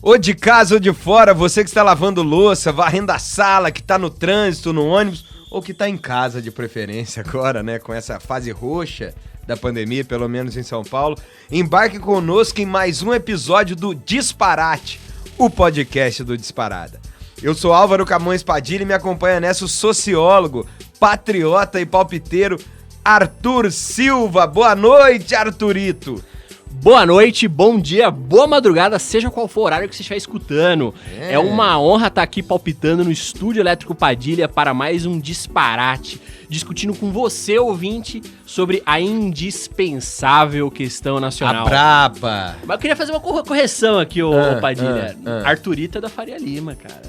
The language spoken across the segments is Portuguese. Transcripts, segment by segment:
Ou de casa ou de fora, você que está lavando louça, varrendo a sala, que está no trânsito, no ônibus, ou que está em casa de preferência agora, né, com essa fase roxa da pandemia, pelo menos em São Paulo, embarque conosco em mais um episódio do Disparate, o podcast do Disparada. Eu sou Álvaro Camões Padilha e me acompanha nessa o sociólogo, patriota e palpiteiro Arthur Silva. Boa noite, Arthurito! Boa noite, bom dia, boa madrugada, seja qual for o horário que você estiver escutando. É uma honra estar aqui palpitando no Estúdio Elétrico Padilha para mais um Disparate, discutindo com você, ouvinte, sobre a indispensável questão nacional. A braba! Mas eu queria fazer uma correção aqui, ô Padilha. Arthurito é da Faria Lima, cara.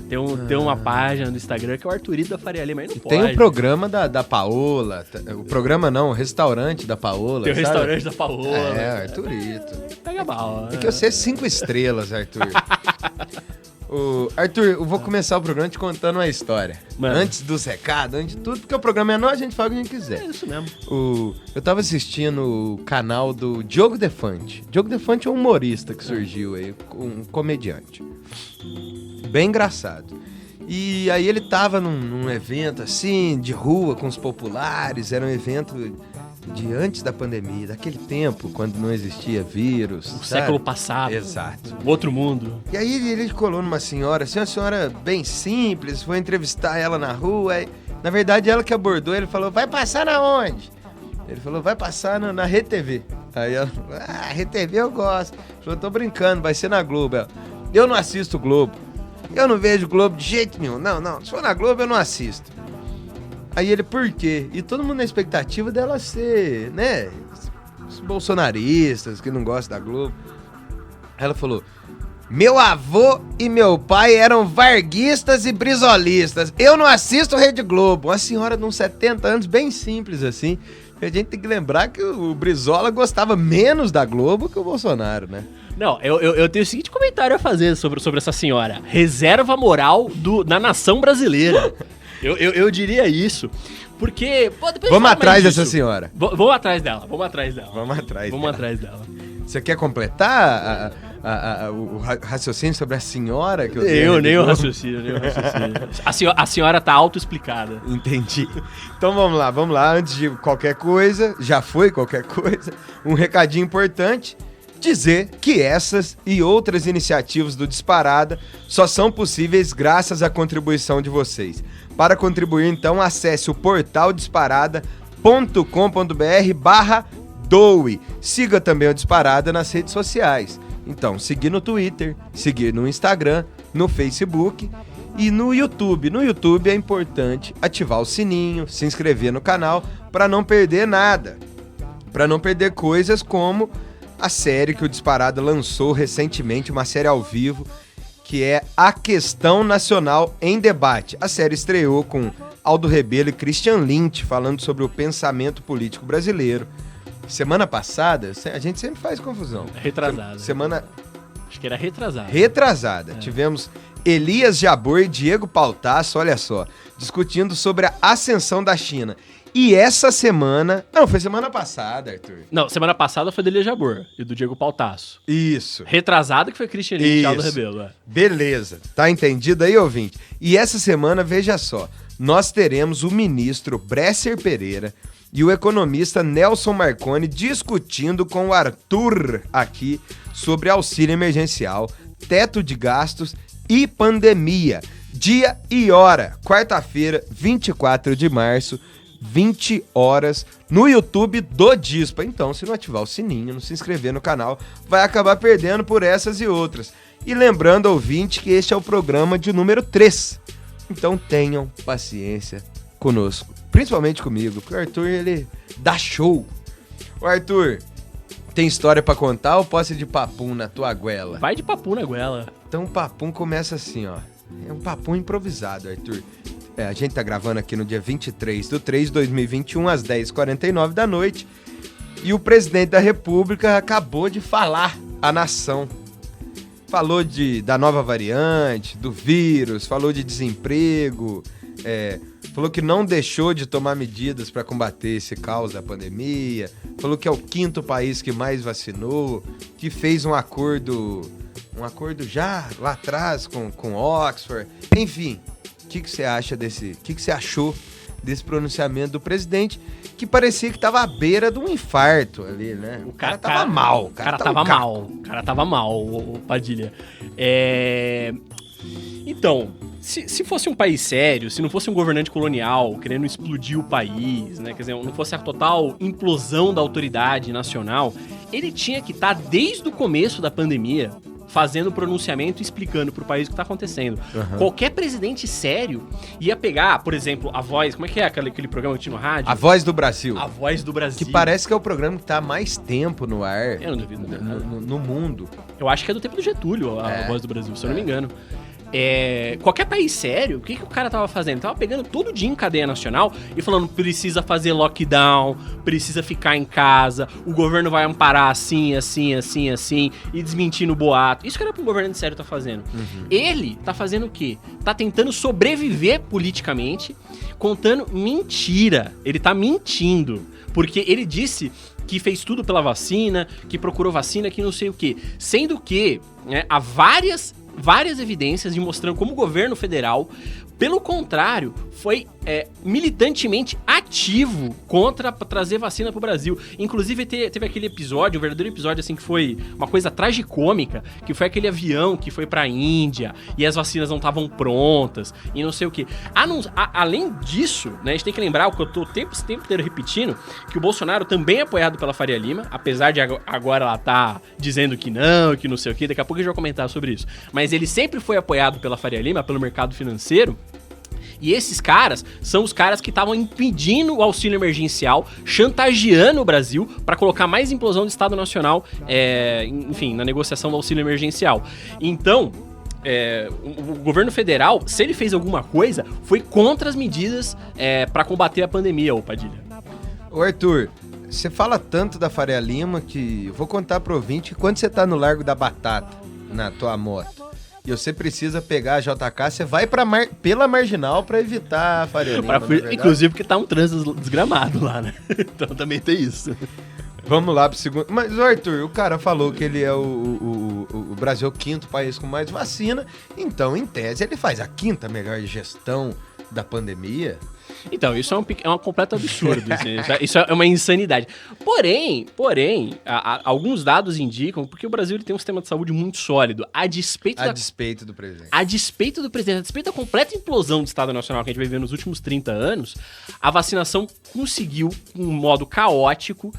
Tem uma página no Instagram que é o Arthurito da Faria Lima, aí não pode. Tem o programa da Paola, o programa não, o restaurante da Paola. Tem o sabe? Restaurante da Paola. É, Arthurito. Pega mal. É que você é 5 estrelas, Arthur. Arthur, eu vou começar o programa te contando uma história. Mano. Antes dos recados, antes de tudo, porque o programa é nosso, a gente fala o que a gente quiser. É isso mesmo. Eu tava assistindo o canal do Diogo Defante. Diogo Defante é um humorista que surgiu aí, um comediante. Bem engraçado. E aí ele tava num evento assim, de rua, com os populares, era um evento de antes da pandemia, daquele tempo, quando não existia vírus. O século passado. Exato. Outro mundo. E aí ele colou numa senhora, assim, uma senhora bem simples, foi entrevistar ela na rua, aí, na verdade ela que abordou, ele falou, vai passar na onde? Ele falou, vai passar na Rede TV. Aí ela falou, Rede TV eu gosto. Ele falou, tô brincando, vai ser na Globo. Ela, eu não assisto Globo. Eu não vejo Globo de jeito nenhum. Não, se for na Globo eu não assisto. Aí ele, por quê? E todo mundo na expectativa dela ser, né, os bolsonaristas que não gostam da Globo. Ela falou, meu avô e meu pai eram varguistas e brizolistas. Eu não assisto Rede Globo. Uma senhora de uns 70 anos, bem simples assim. A gente tem que lembrar que o Brizola gostava menos da Globo que o Bolsonaro, né? Não, eu tenho o seguinte comentário a fazer sobre essa senhora. Reserva moral da nação brasileira. Eu diria isso, porque... Pô, vamos atrás dessa senhora. Vamos atrás dela. Vamos atrás dela. Você quer completar o raciocínio sobre a senhora? Que eu nem o raciocínio. A senhora tá autoexplicada. Entendi. Então vamos lá. Antes de qualquer coisa, já foi qualquer coisa, um recadinho importante. Dizer que essas e outras iniciativas do Disparada só são possíveis graças à contribuição de vocês. Para contribuir, então, acesse o portal disparada.com.br/doe. Siga também o Disparada nas redes sociais. Então, seguir no Twitter, seguir no Instagram, no Facebook e no YouTube. No YouTube é importante ativar o sininho, se inscrever no canal para não perder nada. Para não perder coisas como a série que o Disparada lançou recentemente, uma série ao vivo, que é A Questão Nacional em Debate. A série estreou com Aldo Rebelo e Christian Lynch falando sobre o pensamento político brasileiro. Semana passada, a gente sempre faz confusão. Retrasada. Acho que era retrasada. Retrasada. Tivemos Elias Jabbour e Diego Pautasso, olha só, discutindo sobre a ascensão da China. E essa semana... Não, foi semana passada, Arthur. Não, semana passada foi do Elias Jabbour e do Diego Pautasso. Isso. Retrasada que foi Christian Lynch e Aldo Rebelo. Beleza. Tá entendido aí, ouvinte? E essa semana, veja só, nós teremos o ministro Bresser Pereira e o economista Nelson Marconi discutindo com o Arthur aqui sobre auxílio emergencial, teto de gastos e pandemia. Dia e hora, quarta-feira, 24 de março, 20 horas, no YouTube do Dispa. Então, se não ativar o sininho, não se inscrever no canal, vai acabar perdendo por essas e outras. E lembrando, ouvinte, que este é o programa de número 3. Então tenham paciência conosco, principalmente comigo, porque o Arthur, ele dá show. O Arthur, tem história pra contar ou posso ir de papum na tua goela? Vai de papum na goela. Então o papum começa assim, ó. É um papum improvisado, Arthur. A gente tá gravando aqui no dia 23/3/2021, às 10h49 da noite. E o presidente da República acabou de falar à nação. Falou da nova variante, do vírus, falou de desemprego, falou que não deixou de tomar medidas para combater esse caos da pandemia, falou que é o 5º país que mais vacinou, que fez um acordo já lá atrás com Oxford. Enfim, o que você acha o que você achou desse pronunciamento do presidente, que parecia que tava à beira de um infarto ali, né? O cara tava mal. O cara tava mal, o Padilha. Então, se fosse um país sério, se não fosse um governante colonial querendo explodir o país, né? Quer dizer, não fosse a total implosão da autoridade nacional, ele tinha que estar desde o começo da pandemia fazendo pronunciamento e explicando pro país o que tá acontecendo. Uhum. Qualquer presidente sério ia pegar, por exemplo, a Voz... Como é que é aquele programa que tinha no rádio? A Voz do Brasil. A Voz do Brasil. Que parece que é o programa que tá há mais tempo no ar. Eu não duvido. No mundo. Eu acho que é do tempo do Getúlio, a Voz do Brasil, se eu não me engano. Qualquer país sério, o que o cara tava fazendo? Tava pegando todo dia em cadeia nacional e falando, precisa fazer lockdown, precisa ficar em casa, o governo vai amparar assim, e desmentindo o boato. Isso que era pro governante sério tá fazendo. Uhum. Ele tá fazendo o quê? Tá tentando sobreviver politicamente, contando mentira. Ele tá mentindo, porque ele disse que fez tudo pela vacina, que procurou vacina, que não sei o quê. Sendo que, né, há várias evidências de mostrando como o governo federal, pelo contrário, foi militantemente ativo contra trazer vacina pro Brasil. Inclusive, teve aquele episódio, um verdadeiro episódio, assim, que foi uma coisa tragicômica, que foi aquele avião que foi pra Índia e as vacinas não estavam prontas e não sei o quê. Além disso, né, a gente tem que lembrar, o que eu tô o tempo inteiro repetindo, que o Bolsonaro também é apoiado pela Faria Lima, apesar de agora ela tá dizendo que não sei o quê, daqui a pouco a gente vai comentar sobre isso. Mas ele sempre foi apoiado pela Faria Lima, pelo mercado financeiro. E esses caras são os caras que estavam impedindo o auxílio emergencial, chantageando o Brasil para colocar mais implosão do Estado Nacional, enfim, na negociação do auxílio emergencial. Então, o governo federal, se ele fez alguma coisa, foi contra as medidas para combater a pandemia, ô Padilha. Ô Arthur, você fala tanto da Faria Lima que eu vou contar pro ouvinte que quando você tá no Largo da Batata, na tua moto, e você precisa pegar a JK, você vai pela Marginal pra evitar a Faria Lima, inclusive porque tá um trânsito desgramado lá, né? Então também tem isso. Vamos lá pro segundo... Mas, Arthur, o cara falou que ele é o Brasil é o 5º país com mais vacina, então, em tese, ele faz a 5ª melhor gestão da pandemia. Então, isso é um completo absurdo. Isso é uma insanidade. Porém, alguns dados indicam, porque o Brasil ele tem um sistema de saúde muito sólido, a despeito do presidente. A despeito da completa implosão do Estado Nacional que a gente vai ver nos últimos 30 anos, a vacinação conseguiu, em um modo caótico,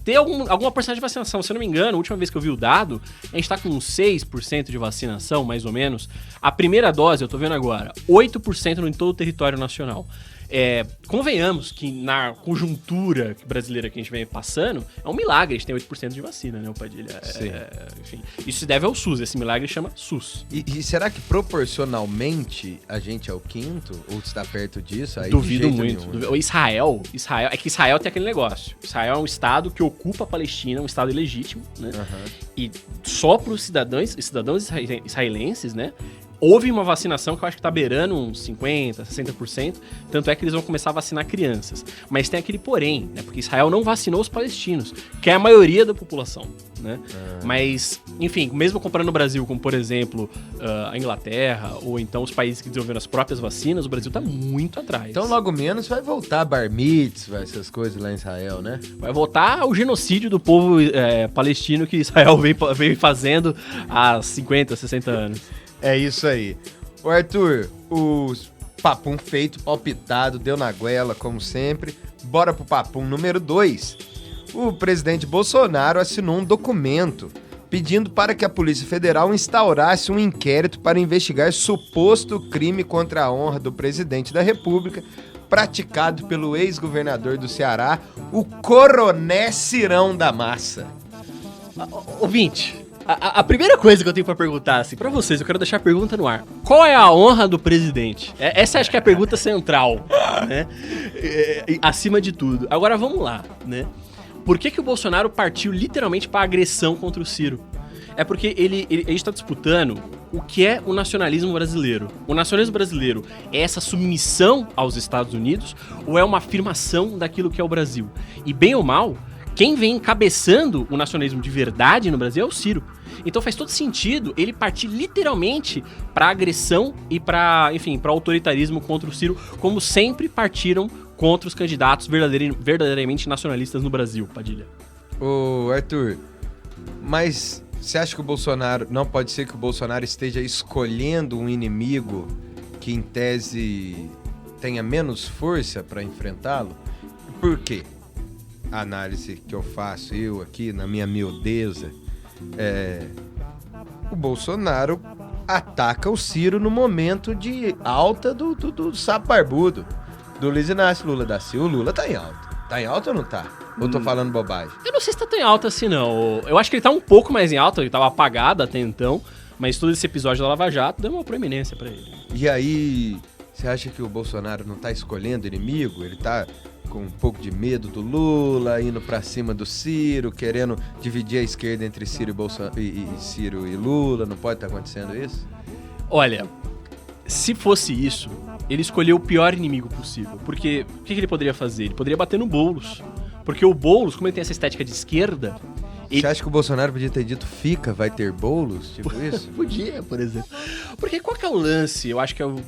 ter alguma porcentagem de vacinação. Se eu não me engano, a última vez que eu vi o dado, a gente tá com uns 6% de vacinação, mais ou menos. A primeira dose, eu tô vendo agora, 8% em todo o território nacional. Convenhamos que na conjuntura brasileira que a gente vem passando, é um milagre, a gente tem 8% de vacina, né, o Padilha? Enfim, isso se deve ao SUS, esse milagre chama SUS. E será que proporcionalmente a gente é o 5º? Ou está perto disso? Aí duvido muito. Israel, é que Israel tem aquele negócio. Israel é um estado que ocupa a Palestina, um estado ilegítimo, né? Uhum. E só para os cidadãos israelenses, né? Houve uma vacinação que eu acho que tá beirando uns 50%, 60%, tanto é que eles vão começar a vacinar crianças. Mas tem aquele porém, né? Porque Israel não vacinou os palestinos, que é a maioria da população, né? Mas, enfim, mesmo comparando o Brasil com, por exemplo, a Inglaterra, ou então os países que desenvolveram as próprias vacinas, o Brasil tá muito atrás. Então, logo menos, vai voltar bar mitzvah, essas coisas lá em Israel, né? Vai voltar o genocídio do povo palestino que Israel vem fazendo há 50, 60 anos. É isso aí. O Arthur, o papum feito, palpitado, deu na goela, como sempre. Bora pro papum número 2. O presidente Bolsonaro assinou um documento pedindo para que a Polícia Federal instaurasse um inquérito para investigar suposto crime contra a honra do presidente da República, praticado pelo ex-governador do Ceará, o Coroné Cirão da Massa. Ouvinte... A primeira coisa que eu tenho pra perguntar, assim, pra vocês, eu quero deixar a pergunta no ar. Qual é a honra do presidente? Essa acho que é a pergunta central, né? Acima de tudo. Agora vamos lá, né? Por que o Bolsonaro partiu literalmente pra agressão contra o Ciro? É porque a gente tá disputando o que é o nacionalismo brasileiro. O nacionalismo brasileiro é essa submissão aos Estados Unidos ou é uma afirmação daquilo que é o Brasil? E bem ou mal, quem vem encabeçando o nacionalismo de verdade no Brasil é o Ciro. Então faz todo sentido ele partir literalmente para agressão e para autoritarismo contra o Ciro, como sempre partiram contra os candidatos verdadeiramente nacionalistas no Brasil, Padilha. Ô, Arthur, mas você acha que o Bolsonaro... Não pode ser que o Bolsonaro esteja escolhendo um inimigo que, em tese, tenha menos força para enfrentá-lo? Por quê? A análise que eu faço, eu aqui, na minha miudeza, o Bolsonaro ataca o Ciro no momento de alta do sapo barbudo, do Luiz Inácio Lula da Silva. O Lula tá em alta. Tá em alta ou não tá? Ou tô falando bobagem? Eu não sei se tá tão em alta assim, não. Eu acho que ele tá um pouco mais em alta, ele tava apagado até então, mas todo esse episódio da Lava Jato deu uma proeminência pra ele. E aí, você acha que o Bolsonaro não tá escolhendo inimigo? Ele tá com um pouco de medo do Lula, indo pra cima do Ciro, querendo dividir a esquerda entre Ciro e Lula? Não pode estar acontecendo isso? Olha, se fosse isso, ele escolheu o pior inimigo possível. Porque o que ele poderia fazer? Ele poderia bater no Boulos. Porque o Boulos, como ele tem essa estética de esquerda... Você acha que o Bolsonaro podia ter dito vai ter Boulos? Tipo isso? Podia, por exemplo. Porque qual que é o lance? Eu acho que é um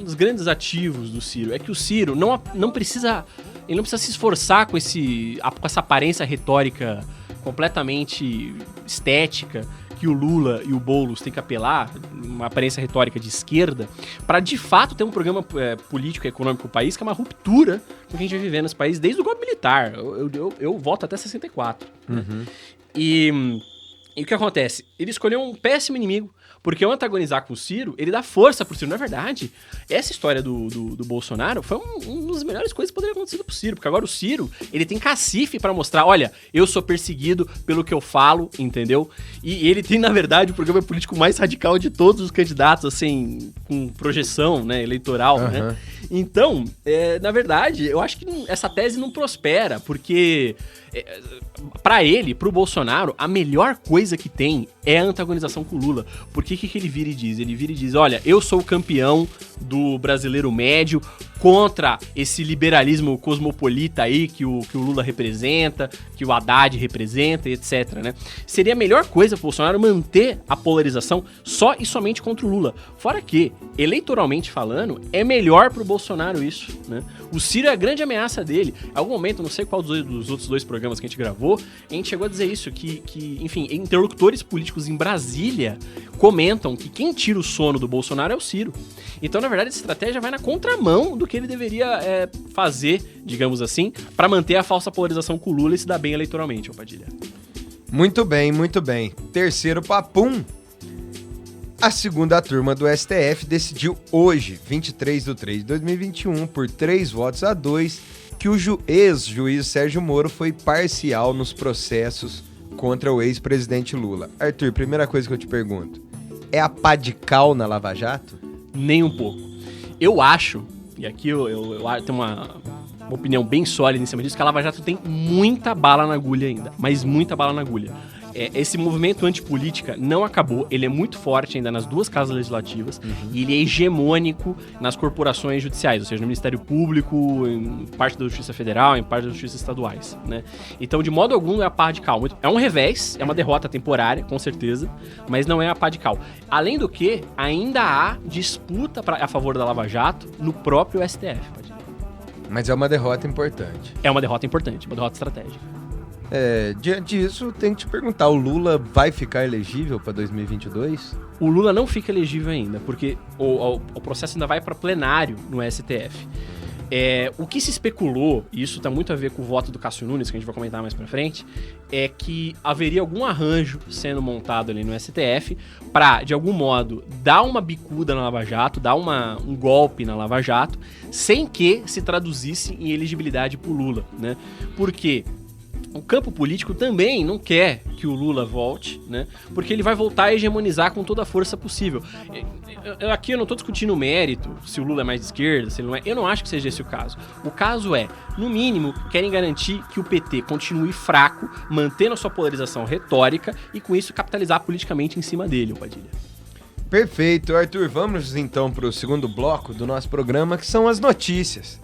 dos grandes ativos do Ciro. É que o Ciro não precisa... Ele não precisa se esforçar com essa aparência retórica completamente estética que o Lula e o Boulos têm que apelar, uma aparência retórica de esquerda, para de fato ter um programa político e econômico do país que é uma ruptura com o que a gente vai viver nesse país desde o golpe militar. Eu voto até 64. Uhum. Né? E o que acontece? Ele escolheu um péssimo inimigo, porque ao antagonizar com o Ciro, ele dá força pro Ciro. Na verdade, essa história do Bolsonaro foi uma das melhores coisas que poderia acontecer pro Ciro, porque agora o Ciro, ele tem cacife pra mostrar, olha, eu sou perseguido pelo que eu falo, entendeu? E ele tem, na verdade, o programa político mais radical de todos os candidatos, assim, com projeção, né, eleitoral, né? Então, na verdade, eu acho que essa tese não prospera, porque... Pra ele, pro Bolsonaro, a melhor coisa que tem é a antagonização com o Lula. Porque o que ele vira e diz? Ele vira e diz, olha, eu sou o campeão do brasileiro médio contra esse liberalismo cosmopolita aí que o Lula representa, que o Haddad representa, etc, né? Seria a melhor coisa pro Bolsonaro manter a polarização só e somente contra o Lula. Fora que, eleitoralmente falando, é melhor pro Bolsonaro isso, né? O Ciro é a grande ameaça dele. Em algum momento, não sei qual dos outros dois programas que a gente gravou, a gente chegou a dizer isso, que enfim, interlocutores políticos em Brasília comentam que quem tira o sono do Bolsonaro é o Ciro. Então, na verdade, essa estratégia vai na contramão do que ele deveria fazer, digamos assim, para manter a falsa polarização com o Lula e se dar bem eleitoralmente, ô Padilha. Muito bem, muito bem. Terceiro papum. A segunda turma do STF decidiu hoje, 23/3/2021, por 3-2, que o ex-juiz Sérgio Moro foi parcial nos processos contra o ex-presidente Lula. Arthur, primeira coisa que eu te pergunto, é a pá de cal na Lava Jato? Nem um pouco. Eu acho, e aqui eu tenho uma opinião bem sólida em cima disso, que a Lava Jato tem muita bala na agulha ainda, mas muita bala na agulha. Esse movimento antipolítica não acabou, ele é muito forte ainda nas duas casas legislativas, e ele é hegemônico nas corporações judiciais, ou seja, no Ministério Público, em parte da Justiça Federal, em parte das Justiças estaduais, né? Então, de modo algum, não é a pá de cal. É um revés, é uma derrota temporária, com certeza, mas não é a pá de cal. Além do que, ainda há disputa a favor da Lava Jato no próprio STF. Mas é uma derrota importante. É uma derrota importante, uma derrota estratégica. Diante disso, tem que te perguntar, o Lula vai ficar elegível para 2022? O Lula não fica elegível ainda, porque o processo ainda vai para plenário no STF. O que se especulou, e isso tá muito a ver com o voto do Cássio Nunes, que a gente vai comentar mais pra frente, é que haveria algum arranjo sendo montado ali no STF pra, de algum modo, dar uma bicuda na Lava Jato, dar um golpe na Lava Jato, sem que se traduzisse em elegibilidade pro Lula, né? Porque o campo político também não quer que o Lula volte, né? Porque ele vai voltar a hegemonizar com toda a força possível. Aqui eu não tô discutindo o mérito, se o Lula é mais de esquerda, se ele não é. Eu não acho que seja esse o caso. O caso é, no mínimo, querem garantir que o PT continue fraco, mantendo a sua polarização retórica e com isso capitalizar politicamente em cima dele, Padilha. Perfeito, Arthur. Vamos então para o segundo bloco do nosso programa, que são as notícias.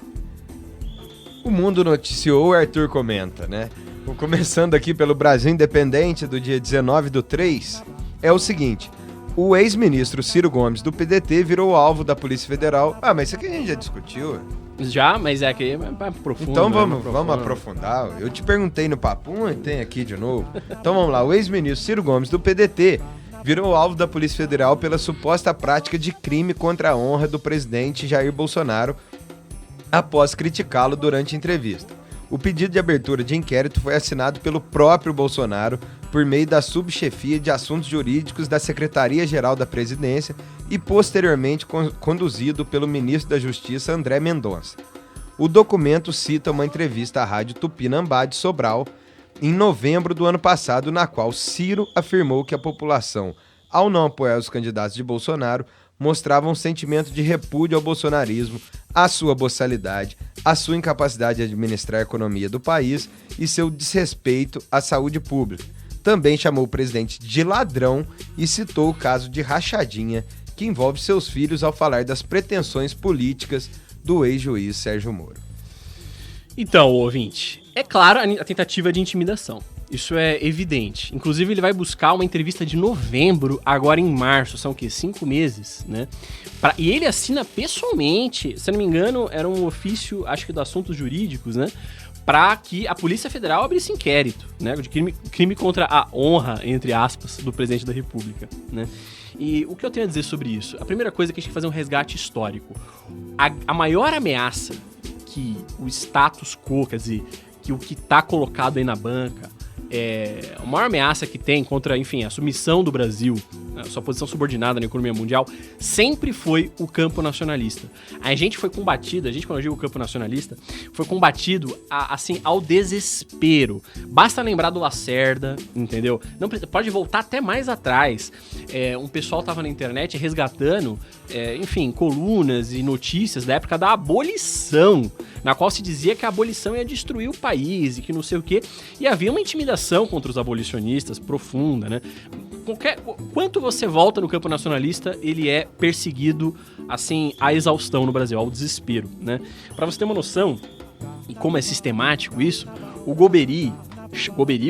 O Mundo noticiou, o Arthur comenta, né? Começando aqui pelo Brasil Independente, do dia 19/3, é o seguinte: o ex-ministro Ciro Gomes, do PDT, virou alvo da Polícia Federal. Ah, mas isso aqui a gente já discutiu. Já, mas é que é profundo. Então vamos aprofundar. Eu te perguntei no Papum e tem aqui de novo. Então vamos lá, o ex-ministro Ciro Gomes, do PDT, virou alvo da Polícia Federal pela suposta prática de crime contra a honra do presidente Jair Bolsonaro após criticá-lo durante a entrevista. O pedido de abertura de inquérito foi assinado pelo próprio Bolsonaro por meio da subchefia de assuntos jurídicos da Secretaria-Geral da Presidência e posteriormente conduzido pelo ministro da Justiça André Mendonça. O documento cita uma entrevista à Rádio Tupinambá de Sobral em novembro do ano passado, na qual Ciro afirmou que a população, ao não apoiar os candidatos de Bolsonaro, mostrava um sentimento de repúdio ao bolsonarismo, à sua boçalidade, à sua incapacidade de administrar a economia do país e seu desrespeito à saúde pública. Também chamou o presidente de ladrão e citou o caso de rachadinha que envolve seus filhos ao falar das pretensões políticas do ex-juiz Sérgio Moro. Então, ouvinte, é claro a tentativa de intimidação. Isso é evidente. Inclusive, ele vai buscar uma entrevista de novembro, agora em março. São o quê? 5 meses, né? E ele assina pessoalmente, se não me engano, era um ofício, acho que de assuntos jurídicos, né? Para que a Polícia Federal abrisse inquérito, né? De crime contra a honra, entre aspas, do presidente da República, né? E o que eu tenho a dizer sobre isso? A primeira coisa é que a gente tem que fazer um resgate histórico. A maior ameaça que o status quo, quer dizer, que o que está colocado aí na banca, a maior ameaça que tem contra, enfim, a submissão do Brasil, a sua posição subordinada na economia mundial, sempre foi o campo nacionalista. A gente, quando eu digo o campo nacionalista, foi combatido assim, ao desespero. Basta lembrar do Lacerda, entendeu? Não pode voltar até mais atrás. Um pessoal tava na internet resgatando, enfim, colunas e notícias da época da abolição, na qual se dizia que a abolição ia destruir o país e que não sei o quê, e havia uma intimidação contra os abolicionistas profunda, né? Quanto você volta no campo nacionalista, ele é perseguido, assim, à exaustão no Brasil, ao desespero, né? Pra você ter uma noção, e como é sistemático isso, o Goberi,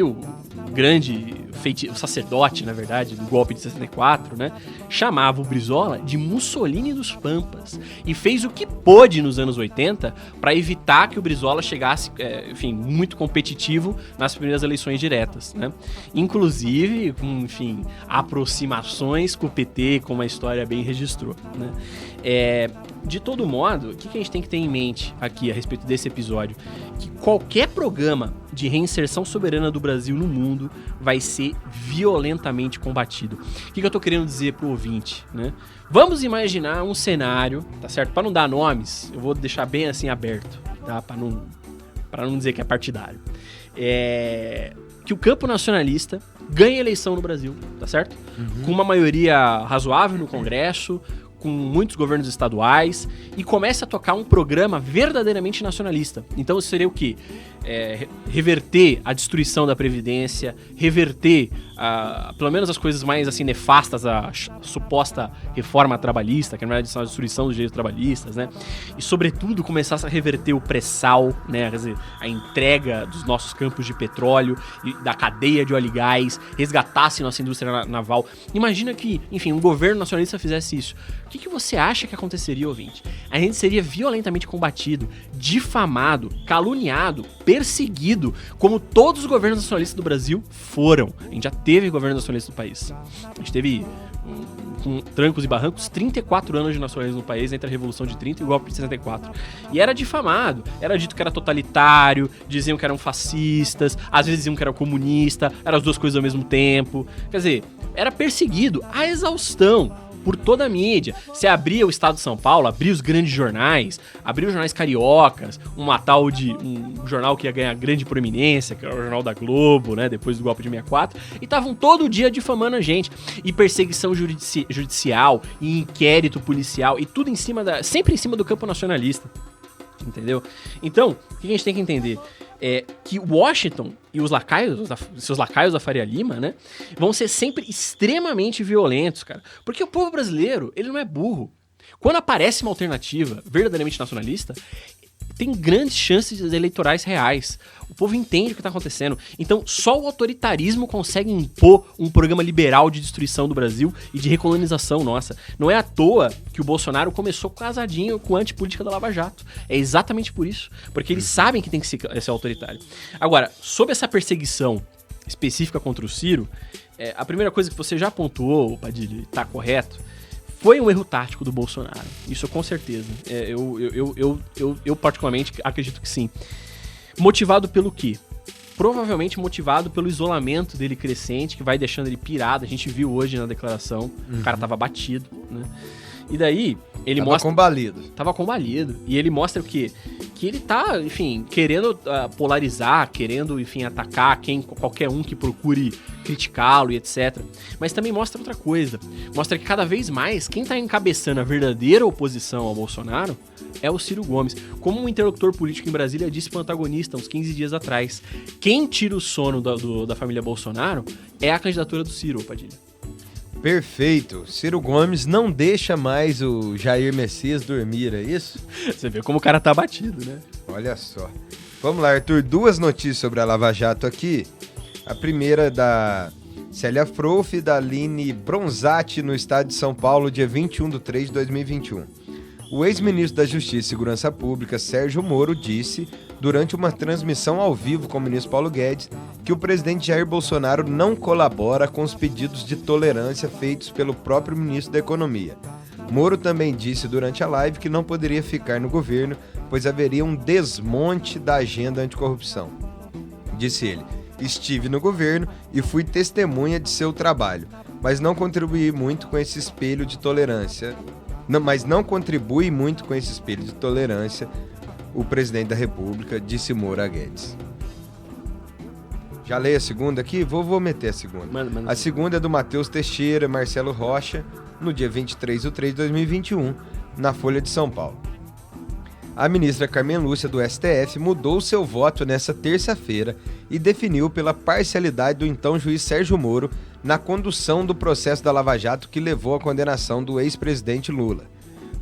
o grande sacerdote, na verdade, do golpe de 64, né, chamava o Brizola de Mussolini dos Pampas e fez o que pôde nos anos 80 para evitar que o Brizola chegasse, enfim, muito competitivo nas primeiras eleições diretas, né? Inclusive, com, enfim, aproximações com o PT, como a história bem registrou, né? De todo modo, o que a gente tem que ter em mente aqui a respeito desse episódio? Que qualquer programa de reinserção soberana do Brasil no mundo vai ser violentamente combatido. O que eu tô querendo dizer pro ouvinte, né? Vamos imaginar um cenário, tá certo? Para não dar nomes, eu vou deixar bem assim aberto, tá? Para não dizer que é partidário. Que o campo nacionalista ganhe eleição no Brasil, tá certo? Uhum. Com uma maioria razoável no Congresso, com muitos governos estaduais, e começa a tocar um programa verdadeiramente nacionalista. Então isso seria o quê? Reverter a destruição da Previdência, reverter pelo menos as coisas mais assim nefastas, a suposta reforma trabalhista, que não é a destruição dos direitos trabalhistas, né? E sobretudo começasse a reverter o pré-sal, né? Quer dizer, a entrega dos nossos campos de petróleo e da cadeia de óleo e gás, resgatasse nossa indústria naval. Imagina que, enfim, um governo nacionalista fizesse isso. O que você acha que aconteceria, ouvinte? A gente seria violentamente combatido, difamado, caluniado, perseguido, como todos os governos nacionalistas do Brasil foram. A gente já teve governo nacionalista no país. A gente teve, com trancos e barrancos, 34 anos de nacionalismo no país, entre a Revolução de 30 e o golpe de 64. E era difamado, era dito que era totalitário, diziam que eram fascistas, às vezes diziam que era comunista, eram as duas coisas ao mesmo tempo. Quer dizer, era perseguido à exaustão por toda a mídia. Você abria o Estado de São Paulo, abria os grandes jornais, abria os jornais cariocas, um jornal que ia ganhar grande proeminência, que era o Jornal da Globo, né, depois do golpe de 64, e estavam todo dia difamando a gente. E perseguição judicial, e inquérito policial, e tudo sempre em cima do campo nacionalista. Entendeu? Então, o que a gente tem que entender? que Washington e os lacaios, seus lacaios da Faria Lima, né, vão ser sempre extremamente violentos, cara. Porque o povo brasileiro, ele não é burro. Quando aparece uma alternativa verdadeiramente nacionalista, tem grandes chances eleitorais reais. O povo entende o que está acontecendo. Então, só o autoritarismo consegue impor um programa liberal de destruição do Brasil e de recolonização nossa. Não é à toa que o Bolsonaro começou casadinho com a antipolítica da Lava Jato. É exatamente por isso. Porque eles sabem que tem que ser autoritário. Agora, sobre essa perseguição específica contra o Ciro, a primeira coisa que você já pontuou, Padilha, está correto, foi um erro tático do Bolsonaro. Isso com certeza. Eu particularmente acredito que sim. Motivado pelo quê? Provavelmente motivado pelo isolamento dele crescente, que vai deixando ele pirado. A gente viu hoje na declaração, o cara tava batido, né? E daí, ele mostra... Tava combalido. E ele mostra o quê? Que ele tá, enfim, querendo polarizar, querendo, enfim, atacar qualquer um que procure criticá-lo e etc. Mas também mostra outra coisa. Mostra que cada vez mais, quem tá encabeçando a verdadeira oposição ao Bolsonaro é o Ciro Gomes. Como um interlocutor político em Brasília disse pro antagonista, uns 15 dias atrás, quem tira o sono da família Bolsonaro é a candidatura do Ciro, Padilha. Perfeito. Ciro Gomes não deixa mais o Jair Messias dormir, é isso? Você vê como o cara tá batido, né? Olha só. Vamos lá, Arthur. 2 notícias sobre a Lava Jato aqui. A primeira da Célia Frouf e da Aline Bronzatti no estado de São Paulo, dia 21/3/2021. O ex-ministro da Justiça e Segurança Pública, Sérgio Moro, disse, durante uma transmissão ao vivo com o ministro Paulo Guedes, que o presidente Jair Bolsonaro não colabora com os pedidos de tolerância feitos pelo próprio ministro da Economia. Moro também disse durante a live que não poderia ficar no governo, pois haveria um desmonte da agenda anticorrupção. Disse ele, estive no governo e fui testemunha de seu trabalho, mas não contribuí muito com esse espelho de tolerância. Não contribui muito com esse espelho de tolerância, o presidente da República, disse Moro a Guedes. Já leio a segunda aqui? Vou meter a segunda. Manda. A segunda é do Matheus Teixeira e Marcelo Rocha, no dia 23/3/2021, na Folha de São Paulo. A ministra Carmen Lúcia do STF mudou seu voto nesta terça-feira e definiu pela parcialidade do então juiz Sérgio Moro na condução do processo da Lava Jato que levou à condenação do ex-presidente Lula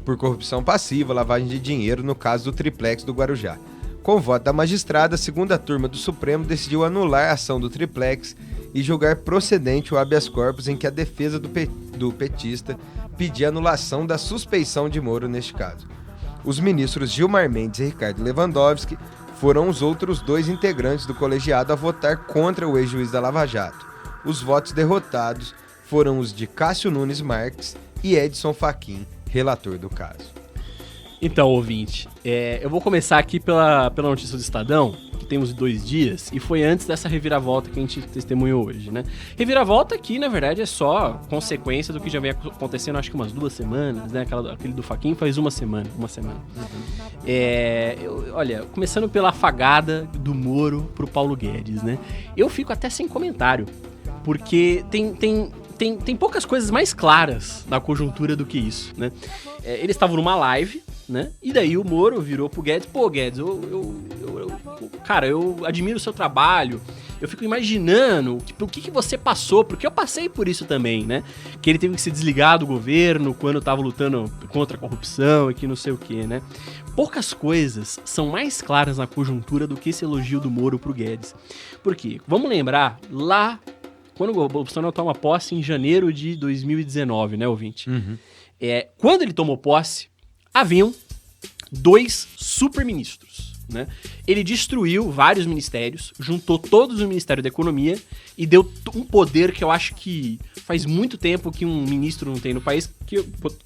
por corrupção passiva, lavagem de dinheiro no caso do triplex do Guarujá. Com o voto da magistrada, a segunda turma do Supremo decidiu anular a ação do triplex e julgar procedente o habeas corpus em que a defesa do petista pedia anulação da suspeição de Moro neste caso. Os ministros Gilmar Mendes e Ricardo Lewandowski foram os outros 2 integrantes do colegiado a votar contra o ex-juiz da Lava Jato. Os votos derrotados foram os de Cássio Nunes Marques e Edson Fachin, relator do caso. Então, ouvinte, eu vou começar aqui pela notícia do Estadão, que tem uns 2 dias, e foi antes dessa reviravolta que a gente testemunhou hoje, né? Reviravolta que, na verdade, é só consequência do que já vem acontecendo, acho que umas 2 semanas, né? Aquele do Fachin faz uma semana. Olha, começando pela afagada do Moro pro Paulo Guedes, né? Eu fico até sem comentário, porque tem poucas coisas mais claras na conjuntura do que isso, né? Eles estavam numa live, né? E daí o Moro virou pro Guedes, pô, Guedes, cara, eu admiro o seu trabalho, eu fico imaginando o que você passou, porque eu passei por isso também, né? Que ele teve que se desligar do governo quando tava lutando contra a corrupção e que não sei o que, né? Poucas coisas são mais claras na conjuntura do que esse elogio do Moro pro Guedes. Por quê? Vamos lembrar, lá quando o Bolsonaro toma posse em janeiro de 2019, né, ouvinte? Uhum. Quando ele tomou posse, haviam 2 superministros, né? Ele destruiu vários ministérios, juntou todos o Ministério da Economia e deu um poder que eu acho que faz muito tempo que um ministro não tem no país, que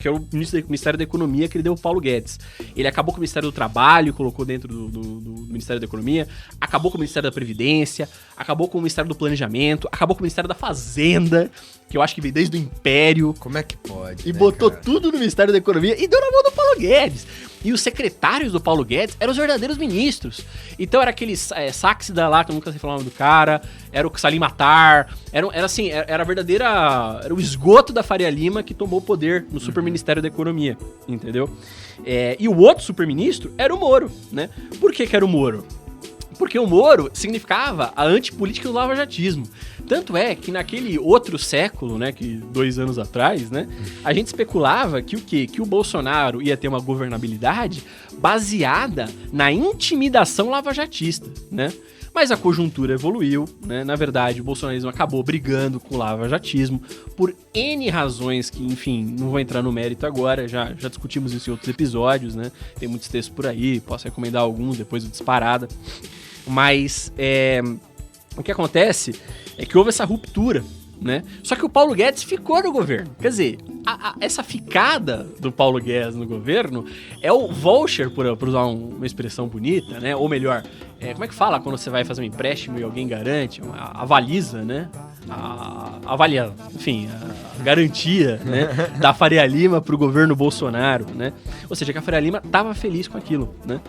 é o Ministério da Economia, que ele deu ao Paulo Guedes. Ele acabou com o Ministério do Trabalho, colocou dentro do Ministério da Economia, acabou com o Ministério da Previdência, acabou com o Ministério do Planejamento, acabou com o Ministério da Fazenda, que eu acho que veio desde o Império. Como é que pode, E botou tudo no Ministério da Economia e deu na mão do Paulo Guedes. E os secretários do Paulo Guedes eram os verdadeiros ministros. Então era aquele Saxida lá, que eu nunca sei falar o nome do cara, era o Salim Matar, era a verdadeira... Era o esgoto da Faria Lima que tomou o poder no Superministério da Economia, entendeu? E o outro superministro era o Moro, né? Por que era o Moro? Porque o Moro significava a antipolítica do lavajatismo. Tanto é que naquele outro século, né, que 2 anos atrás, né, a gente especulava que o quê? Que o Bolsonaro ia ter uma governabilidade baseada na intimidação lavajatista, né? Mas a conjuntura evoluiu, né? Na verdade, o bolsonarismo acabou brigando com o lavajatismo por N razões que, enfim, não vou entrar no mérito agora, já discutimos isso em outros episódios, né? Tem muitos textos por aí, posso recomendar alguns depois do Disparada. Mas o que acontece é que houve essa ruptura, né? Só que o Paulo Guedes ficou no governo. Quer dizer, essa ficada do Paulo Guedes no governo é o voucher, por usar uma expressão bonita, né? Ou melhor, como é que fala quando você vai fazer um empréstimo e alguém garante? A avaliza, né? Enfim, a garantia, né? Da Faria Lima pro governo Bolsonaro, né? Ou seja, que a Faria Lima tava feliz com aquilo, né?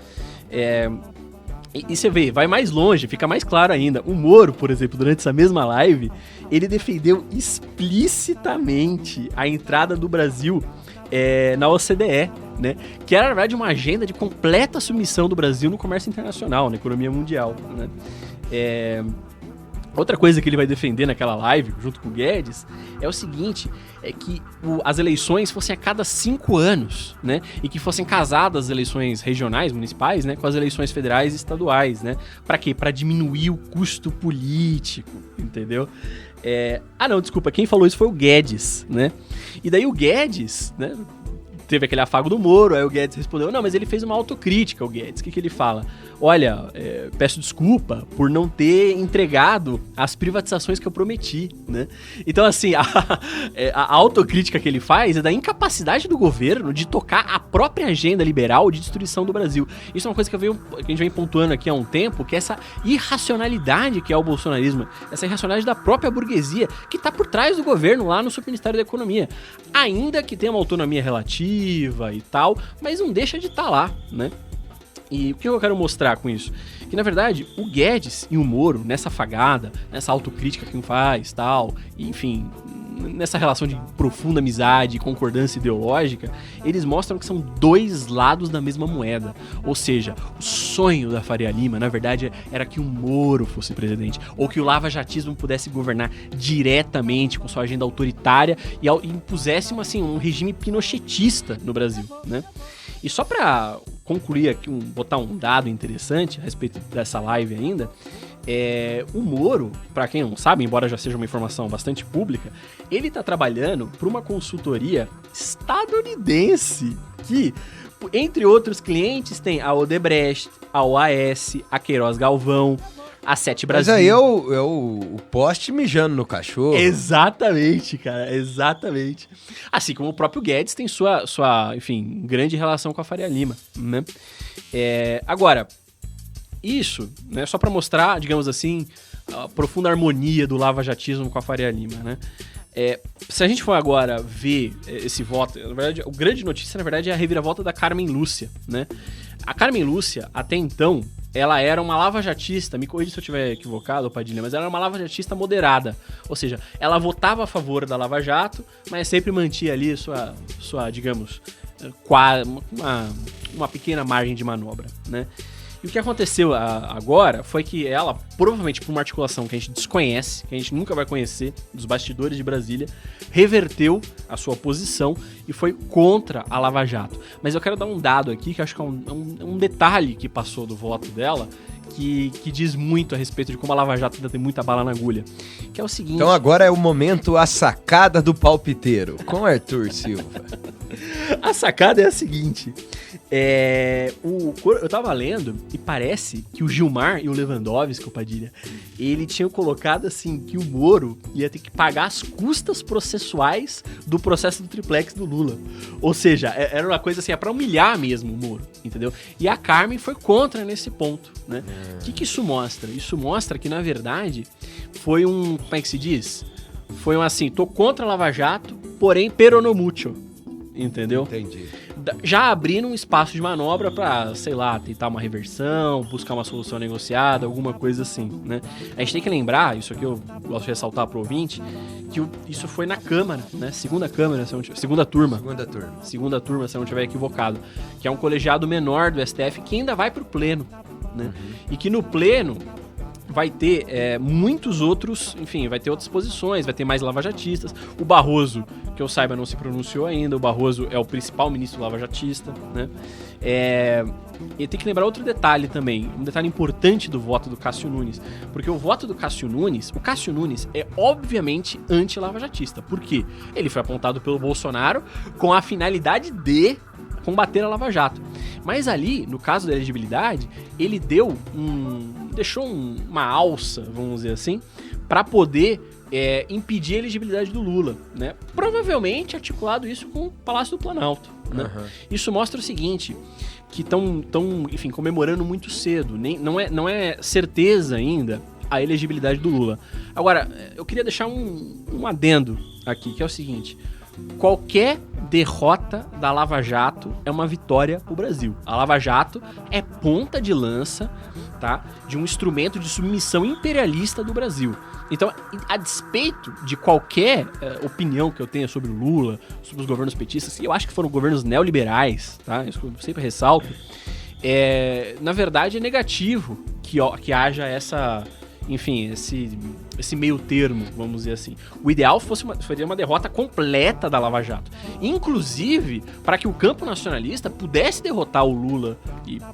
E você vê, vai mais longe, fica mais claro ainda. O Moro, por exemplo, durante essa mesma live, ele defendeu explicitamente a entrada do Brasil na OCDE, né? Que era, na verdade, uma agenda de completa submissão do Brasil no comércio internacional, na economia mundial, né? Outra coisa que ele vai defender naquela live, junto com o Guedes, é o seguinte, é que as eleições fossem a cada 5 anos, né? E que fossem casadas as eleições regionais, municipais, né? Com as eleições federais e estaduais, né? Pra quê? Pra diminuir o custo político, entendeu? Não, desculpa, quem falou isso foi o Guedes, né? E daí o Guedes, né? Teve aquele afago do Moro, aí o Guedes respondeu, não, mas ele fez uma autocrítica, o Guedes. O que ele fala? Olha, peço desculpa por não ter entregado as privatizações que eu prometi, né? Então, assim, a autocrítica que ele faz é da incapacidade do governo de tocar a própria agenda liberal de destruição do Brasil. Isso é uma coisa que a gente vem pontuando aqui há um tempo, que é essa irracionalidade que é o bolsonarismo, essa irracionalidade da própria burguesia, que está por trás do governo lá no Subministério da Economia. Ainda que tenha uma autonomia relativa e tal, mas não deixa de estar lá, né? E o que eu quero mostrar com isso? Que, na verdade, o Guedes e o Moro, nessa fagada, nessa autocrítica que um faz, tal, e, enfim, nessa relação de profunda amizade e concordância ideológica, eles mostram que são 2 lados da mesma moeda. Ou seja, o sonho da Faria Lima, na verdade, era que o Moro fosse presidente, ou que o lavajatismo pudesse governar diretamente com sua agenda autoritária e impusesse um regime pinochetista no Brasil, né? E só para concluir aqui, botar um dado interessante a respeito dessa live ainda, o Moro, para quem não sabe, embora já seja uma informação bastante pública, ele tá trabalhando para uma consultoria estadunidense que, entre outros clientes, tem a Odebrecht, a OAS, a Queiroz Galvão, a Sete Brasil. Mas aí é o poste mijando no cachorro. Exatamente, cara, exatamente. Assim como o próprio Guedes tem sua enfim, grande relação com a Faria Lima, né? Agora, isso, né, só para mostrar, digamos assim, a profunda harmonia do lavajatismo com a Faria Lima, né? Se a gente for agora ver esse voto, na verdade, a grande notícia, na verdade, é a reviravolta da Carmen Lúcia, né? A Carmen Lúcia, até então, ela era uma lavajatista, me corrija se eu estiver equivocado, Padilha, mas ela era uma lavajatista moderada. Ou seja, ela votava a favor da Lava Jato, mas sempre mantinha ali sua digamos, uma pequena margem de manobra, né? E o que aconteceu agora foi que ela, provavelmente por uma articulação que a gente desconhece, que a gente nunca vai conhecer, dos bastidores de Brasília, reverteu a sua posição e foi contra a Lava Jato. Mas eu quero dar um dado aqui, que eu acho que é um detalhe que passou do voto dela, que diz muito a respeito de como a Lava Jato ainda tem muita bala na agulha. Que é o seguinte... Então agora é o momento, a sacada do palpiteiro, com Arthur Silva. A sacada é a seguinte... eu tava lendo e parece que o Gilmar e o Lewandowski, o Padilha, ele tinham colocado assim que o Moro ia ter que pagar as custas processuais do processo do triplex do Lula. Ou seja, era uma coisa assim, pra humilhar mesmo o Moro, entendeu? E a Carmen foi contra nesse ponto, né? O que isso mostra? Isso mostra que, na verdade, foi como é que se diz? Foi assim, tô contra a Lava Jato, porém peronomútil, entendeu? Entendi. Já abrindo um espaço de manobra pra, sei lá, tentar uma reversão, buscar uma solução negociada, alguma coisa assim, né? A gente tem que lembrar, isso aqui eu gosto de ressaltar pro ouvinte, que isso foi na Câmara, né? Segunda turma, se eu não estiver equivocado, que é um colegiado menor do STF que ainda vai pro pleno, né? E que no pleno vai ter muitos outros, enfim, vai ter outras posições, vai ter mais lavajatistas. O Barroso, que eu saiba, não se pronunciou ainda. O Barroso é o principal ministro lavajatista, né? E tem que lembrar outro detalhe também, um detalhe importante do voto do Cássio Nunes. Porque o voto do Cássio Nunes é obviamente anti-lavajatista. Por quê? Ele foi apontado pelo Bolsonaro com a finalidade de combater a Lava Jato. Mas ali, no caso da elegibilidade, ele deixou uma alça, vamos dizer assim, para poder impedir a elegibilidade do Lula, né? Provavelmente articulado isso com o Palácio do Planalto, né? Isso mostra o seguinte, que estão, enfim, comemorando muito cedo, não é certeza ainda a elegibilidade do Lula. Agora, eu queria deixar um adendo aqui, que é o seguinte: qualquer derrota da Lava Jato é uma vitória pro Brasil. A Lava Jato é ponta de lança, tá, de um instrumento de submissão imperialista do Brasil. Então, a despeito de qualquer opinião que eu tenha sobre o Lula, sobre os governos petistas, que eu acho que foram governos neoliberais, tá? Isso eu sempre ressalto. Na verdade, é negativo que haja essa... Enfim, esse meio termo, vamos dizer assim. O ideal seria uma derrota completa da Lava Jato. Inclusive, para que o campo nacionalista pudesse derrotar o Lula,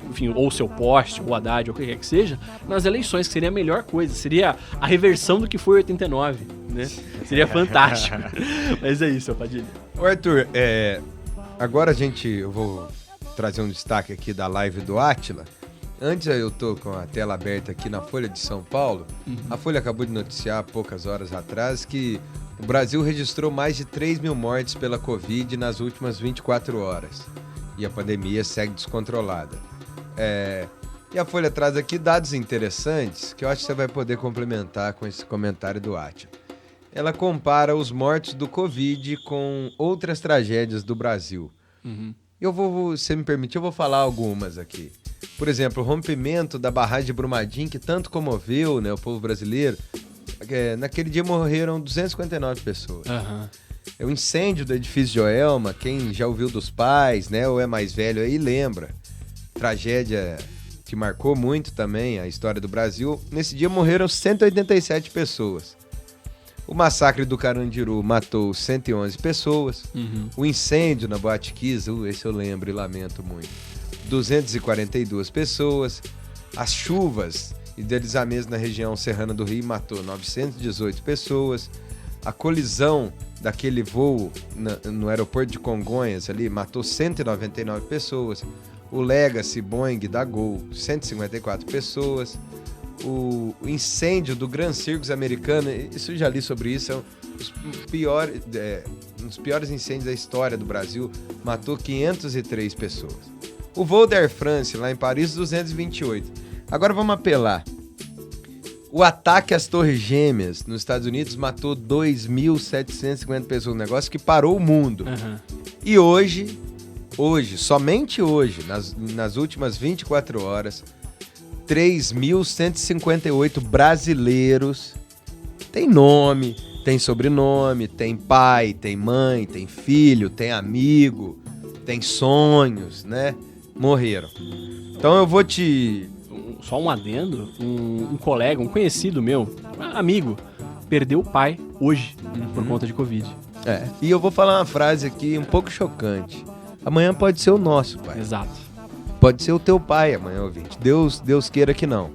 enfim, ou seu poste, ou o Haddad, ou o que quer que seja, nas eleições, que seria a melhor coisa. Seria a reversão do que foi 89, né? Seria fantástico. Mas é isso, Padilha. Ô Arthur, agora eu vou trazer um destaque aqui da live do Átila. Antes eu tô com a tela aberta aqui na Folha de São Paulo. A Folha acabou de noticiar há poucas horas atrás que o Brasil registrou mais de 3 mil mortes pela Covid nas últimas 24 horas. E a pandemia segue descontrolada. E a Folha traz aqui dados interessantes que eu acho que você vai poder complementar com esse comentário do Átila. Ela compara os mortos do Covid com outras tragédias do Brasil. Se me permitir, eu vou falar algumas aqui. Por exemplo, o rompimento da barragem de Brumadinho, que tanto comoveu, né, o povo brasileiro. Naquele dia morreram 259 pessoas. O incêndio do edifício Joelma, quem já ouviu dos pais, né, ou é mais velho aí, lembra. Tragédia que marcou muito também a história do Brasil. Nesse dia morreram 187 pessoas. O massacre do Carandiru matou 111 pessoas. O incêndio na Boate Kiss, esse eu lembro e lamento muito, 242 pessoas. As chuvas e deslizamentos na região serrana do Rio matou 918 pessoas. A colisão daquele voo no aeroporto de Congonhas ali matou 199 pessoas. O Legacy Boeing da Gol, 154 pessoas. O incêndio do Grand Circus americano, isso eu já li sobre isso, é um dos piores incêndios da história do Brasil, matou 503 pessoas. O voo da Air France, lá em Paris, 228. Agora vamos apelar. O ataque às Torres Gêmeas nos Estados Unidos matou 2.750 pessoas, um negócio que parou o mundo. E hoje, somente hoje, nas últimas 24 horas, 3.158 brasileiros, tem nome, tem sobrenome, tem pai, tem mãe, tem filho, tem amigo, tem sonhos, né? Morreram. Então eu vou Só um adendo, um colega, um conhecido meu, amigo, perdeu o pai hoje por conta de Covid. E eu vou falar uma frase aqui um pouco chocante. Amanhã pode ser o nosso pai. Exato. Pode ser o teu pai amanhã, ouvinte. Deus queira que não.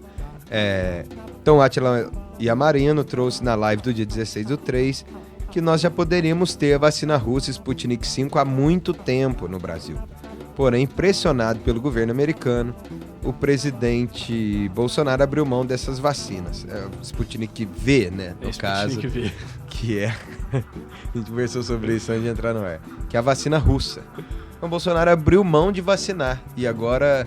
Então, Átila Yamarino trouxe na live do dia 16/3 que nós já poderíamos ter a vacina russa Sputnik V há muito tempo no Brasil. Porém, pressionado pelo governo americano, o presidente Bolsonaro abriu mão dessas vacinas. Sputnik V, né? No caso, V. Que é... A gente conversou sobre isso antes de entrar no ar. Que é a vacina russa. Então, Bolsonaro abriu mão de vacinar. E agora...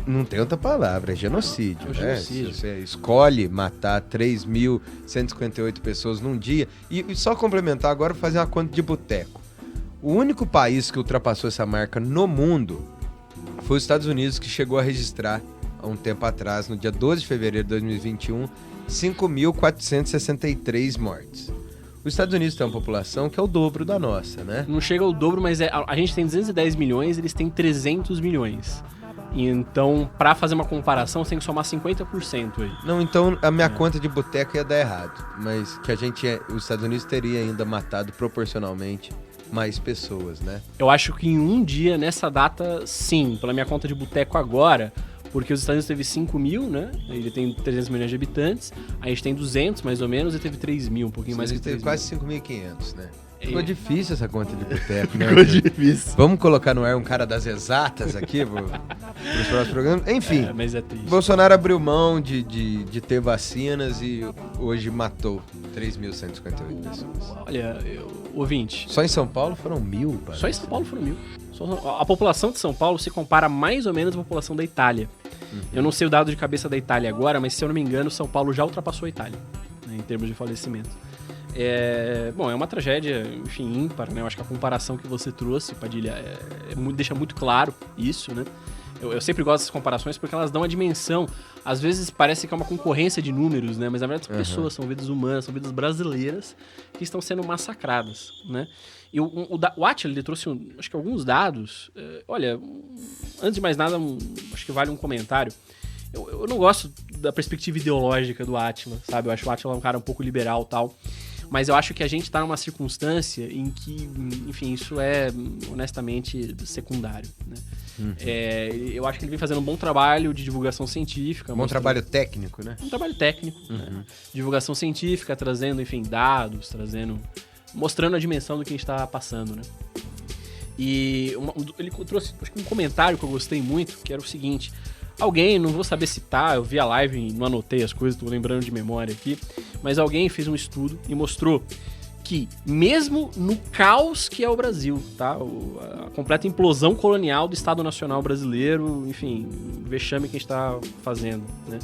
Não tem outra palavra, é genocídio. Né? Genocídio. Você escolhe matar 3.158 pessoas num dia. E só complementar agora, fazer uma conta de boteco. O único país que ultrapassou essa marca no mundo foi os Estados Unidos, que chegou a registrar, há um tempo atrás, no dia 12 de fevereiro de 2021, 5.463 mortes. Os Estados Unidos têm uma população que é o dobro da nossa, né? Não chega ao dobro, mas a gente tem 210 milhões, eles têm 300 milhões. Então, pra fazer uma comparação, você tem que somar 50% aí. Não, então a minha conta de boteco ia dar errado. Mas que os Estados Unidos teria ainda matado proporcionalmente mais pessoas, né? Eu acho que em um dia, nessa data, sim. Pela minha conta de boteco agora, porque os Estados Unidos teve 5 mil, né? Ele tem 300 milhões de habitantes. A gente tem 200, mais ou menos, e teve 3 mil, um pouquinho mais que 3 teve quase 5.500, né? Ficou difícil essa conta de boteco, né? Ficou difícil. Vamos colocar no ar um cara das exatas aqui pros próximos programas. Enfim, mas é triste. Bolsonaro abriu mão de ter vacinas e hoje matou 3.158 pessoas. Olha, ouvinte... Só em São Paulo foram 1.000, parece. Só em São Paulo foram 1.000. A população de São Paulo se compara mais ou menos à população da Itália. Eu não sei o dado de cabeça da Itália agora, mas se eu não me engano, São Paulo já ultrapassou a Itália, né, em termos de falecimento. Bom, é uma tragédia, enfim, ímpar, né? Eu acho que a comparação que você trouxe, Padilha, deixa muito claro isso, né? Eu sempre gosto dessas comparações porque elas dão a dimensão. Às vezes parece que é uma concorrência de números, né? Mas na verdade são pessoas, são vidas humanas, são vidas brasileiras que estão sendo massacradas, né? E o Átila, ele trouxe, acho que alguns dados. Olha, antes de mais nada, acho que vale um comentário. Eu não gosto da perspectiva ideológica do Átila, sabe? Eu acho o Átila um cara um pouco liberal e tal. Mas eu acho que a gente tá numa circunstância em que, enfim, isso é honestamente secundário, né? Eu acho que ele vem fazendo um bom trabalho de divulgação científica. Bom trabalho técnico, né? Um trabalho técnico, né? Divulgação científica, trazendo, enfim, dados, mostrando a dimensão do que a gente tá passando, né? E ele trouxe, acho que um comentário que eu gostei muito, que era o seguinte... Alguém, não vou saber citar, eu vi a live e não anotei as coisas, tô lembrando de memória aqui, mas alguém fez um estudo e mostrou que, mesmo no caos que é o Brasil, tá? A completa implosão colonial do Estado Nacional Brasileiro, enfim, o vexame que a gente tá fazendo, né?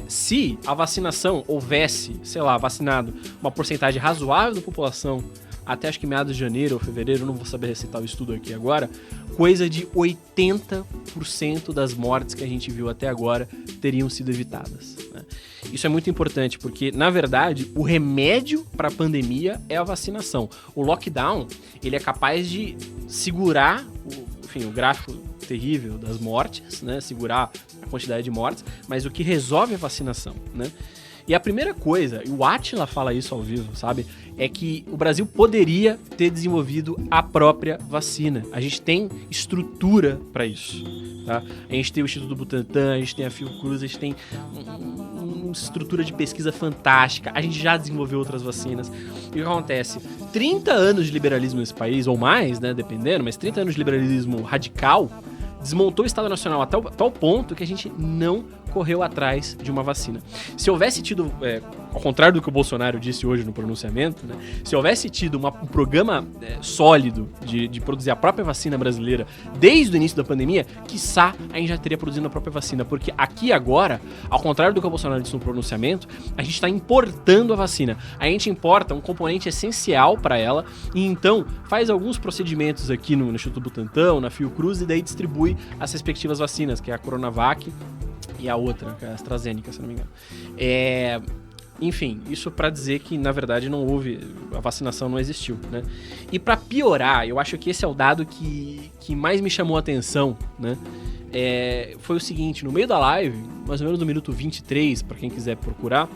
Se a vacinação houvesse, sei lá, vacinado uma porcentagem razoável da população até acho que meados de janeiro ou fevereiro, não vou saber recitar o estudo aqui agora, coisa de 80% das mortes que a gente viu até agora teriam sido evitadas, né? Isso é muito importante porque, na verdade, o remédio para a pandemia é a vacinação. O lockdown, ele é capaz de segurar o gráfico terrível das mortes, né? Segurar a quantidade de mortes, mas o que resolve é a vacinação, né? E a primeira coisa, e o Átila fala isso ao vivo, sabe? É que o Brasil poderia ter desenvolvido a própria vacina. A gente tem estrutura para isso, tá? A gente tem o Instituto Butantan, a gente tem a Fiocruz, a gente tem uma estrutura de pesquisa fantástica. A gente já desenvolveu outras vacinas. E o que acontece? 30 anos de liberalismo nesse país, ou mais, né? Dependendo, mas 30 anos de liberalismo radical desmontou o Estado Nacional a tal ponto que a gente não correu atrás de uma vacina. Se houvesse tido, ao contrário do que o Bolsonaro disse hoje no pronunciamento, né, se houvesse tido um programa sólido de produzir a própria vacina brasileira desde o início da pandemia, quiçá a gente já teria produzido a própria vacina, porque aqui agora, ao contrário do que o Bolsonaro disse no pronunciamento, a gente está importando a vacina. A gente importa um componente essencial para ela e então faz alguns procedimentos aqui no Instituto Butantan, na Fiocruz, e daí distribui as respectivas vacinas, que é a Coronavac e a outra, que é a AstraZeneca, se não me engano. Enfim, isso para dizer que, na verdade, não houve, a vacinação não existiu, né? E para piorar, eu acho que esse é o dado que mais me chamou a atenção, né? Foi o seguinte, no meio da live, mais ou menos no minuto 23, para quem quiser procurar,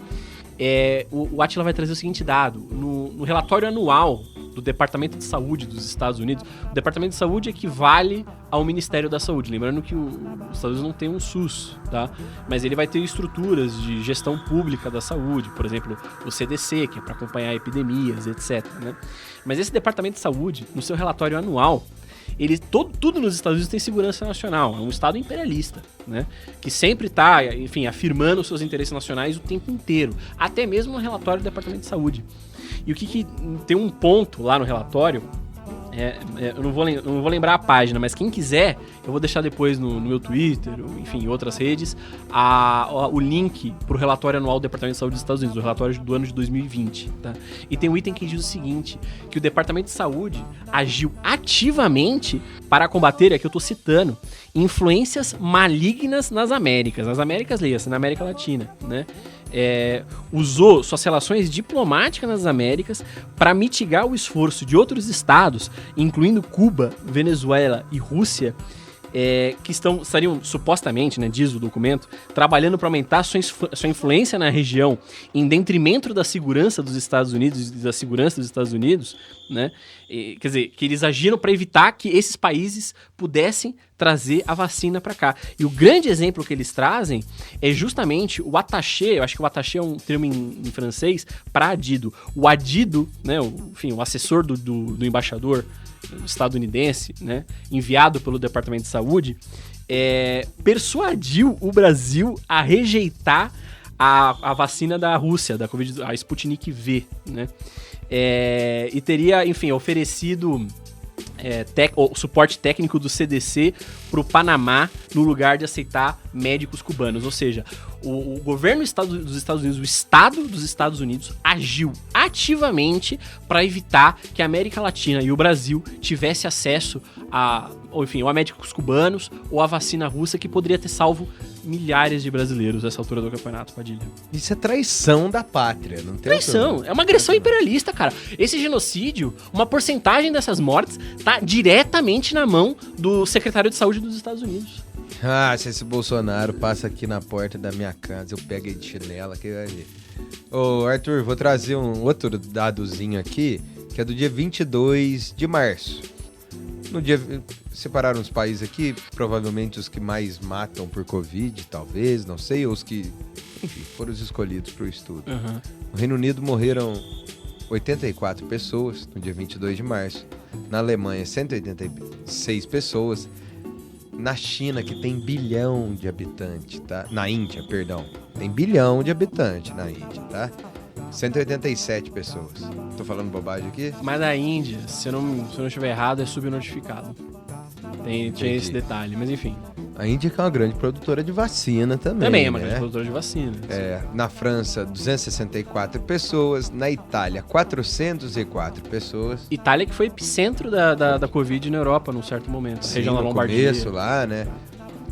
o Átila vai trazer o seguinte dado. No relatório anual do Departamento de Saúde dos Estados Unidos, o Departamento de Saúde equivale ao Ministério da Saúde. Lembrando que os Estados Unidos não tem um SUS, tá? Mas ele vai ter estruturas de gestão pública da saúde, por exemplo, o CDC, que é para acompanhar epidemias, etc, né? Mas esse Departamento de Saúde, no seu relatório anual, tudo nos Estados Unidos tem segurança nacional, é um Estado imperialista, né? Que sempre está, enfim, afirmando os seus interesses nacionais o tempo inteiro, até mesmo no relatório do Departamento de Saúde. E o que tem um ponto lá no relatório, eu não vou lembrar a página, mas quem quiser, eu vou deixar depois no meu Twitter, enfim, em outras redes, o link para o relatório anual do Departamento de Saúde dos Estados Unidos, o relatório do ano de 2020, tá? E tem um item que diz o seguinte, que o Departamento de Saúde agiu ativamente para combater, aqui eu estou citando, influências malignas nas Américas, leia-se, na América Latina, né? Usou suas relações diplomáticas nas Américas para mitigar o esforço de outros estados, incluindo Cuba, Venezuela e Rússia, que estariam supostamente, né, diz o documento, trabalhando para aumentar sua influência na região em detrimento da segurança dos Estados Unidos e da segurança dos Estados Unidos, né? Quer dizer, que eles agiram para evitar que esses países pudessem trazer a vacina para cá. E o grande exemplo que eles trazem é justamente o attaché, eu acho que o attaché é um termo em francês, para adido. O adido, né, o assessor do embaixador estadunidense, né, enviado pelo Departamento de Saúde, persuadiu o Brasil a rejeitar a vacina da Rússia, da Covid, a Sputnik V, né? E teria, enfim, oferecido o suporte técnico do CDC para o Panamá no lugar de aceitar médicos cubanos. Ou seja, o governo dos Estados Unidos, o Estado dos Estados Unidos, agiu ativamente para evitar que a América Latina e o Brasil tivesse acesso ou a médicos cubanos ou a vacina russa, que poderia ter salvo milhares de brasileiros nessa altura do campeonato, Padilha. Isso é traição da pátria, não tem traição, é uma agressão imperialista, cara. Esse genocídio, uma porcentagem dessas mortes tá diretamente na mão do secretário de saúde dos Estados Unidos. Se esse Bolsonaro passa aqui na porta da minha casa, eu pego ele de chinela, que vai ver. Ô, Arthur, vou trazer um outro dadozinho aqui, que é do dia 22 de março. No dia, separaram os países aqui, provavelmente os que mais matam por Covid, talvez, não sei, ou os que, enfim, foram os escolhidos para o estudo. Uhum. No Reino Unido morreram 84 pessoas no dia 22 de março. Na Alemanha, 186 pessoas. Na China, que tem 1 bilhão de habitantes, tá? Na Índia, perdão. Tem 1 bilhão de habitantes na Índia, tá? 187 pessoas. Tô falando bobagem aqui? Mas na Índia, se eu não estiver errado, é subnotificado. Tem esse detalhe, mas enfim. A Índia que é uma grande produtora de vacina também. Também é uma né? grande produtora de vacina. Na França, 264 pessoas. Na Itália, 404 pessoas. Itália que foi epicentro da Covid na Europa num certo momento. Sim, região da no Lombardia. começo lá, né?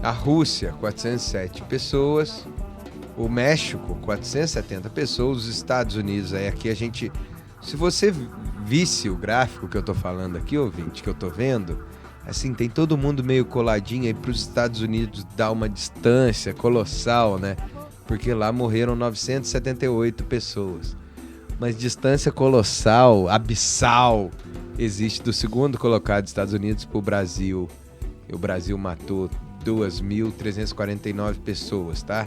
A Rússia, 407 pessoas. O México, 470 pessoas. Os Estados Unidos, aí aqui a gente... Se você visse o gráfico que eu tô falando aqui, ouvinte, que eu tô vendo... Assim, tem todo mundo meio coladinho aí pros Estados Unidos dar uma distância colossal, né? Porque lá morreram 978 pessoas. Mas distância colossal, abissal, existe do segundo colocado dos Estados Unidos pro Brasil. E o Brasil matou 2.349 pessoas, tá?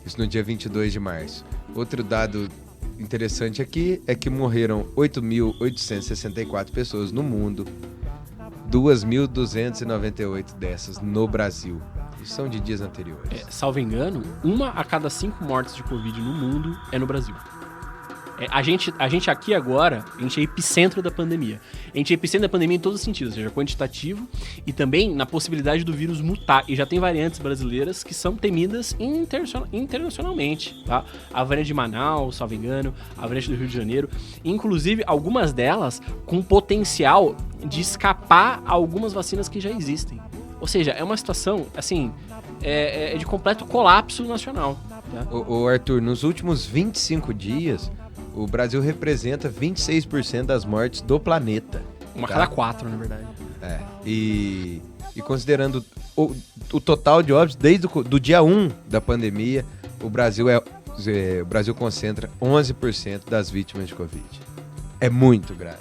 Isso no dia 22 de março. Outro dado interessante aqui é que morreram 8.864 pessoas no mundo. 2.298 dessas no Brasil. Isso são de dias anteriores. Salvo engano, 1 a cada 5 mortes de Covid no mundo é no Brasil. A gente aqui agora, a gente é epicentro da pandemia. A gente é epicentro da pandemia em todos os sentidos, seja quantitativo e também na possibilidade do vírus mutar. E já tem variantes brasileiras que são temidas internacionalmente, tá? A variante de Manaus, salvo engano, a variante do Rio de Janeiro. Inclusive, algumas delas com potencial de escapar a algumas vacinas que já existem. Ou seja, é uma situação, assim, de completo colapso nacional. Tá? Ô Arthur, nos últimos 25 dias... O Brasil representa 26% das mortes do planeta. Uma cada 4, na verdade. E considerando o total de óbitos desde do dia 1 da pandemia, o Brasil concentra 11% das vítimas de Covid. É muito grave.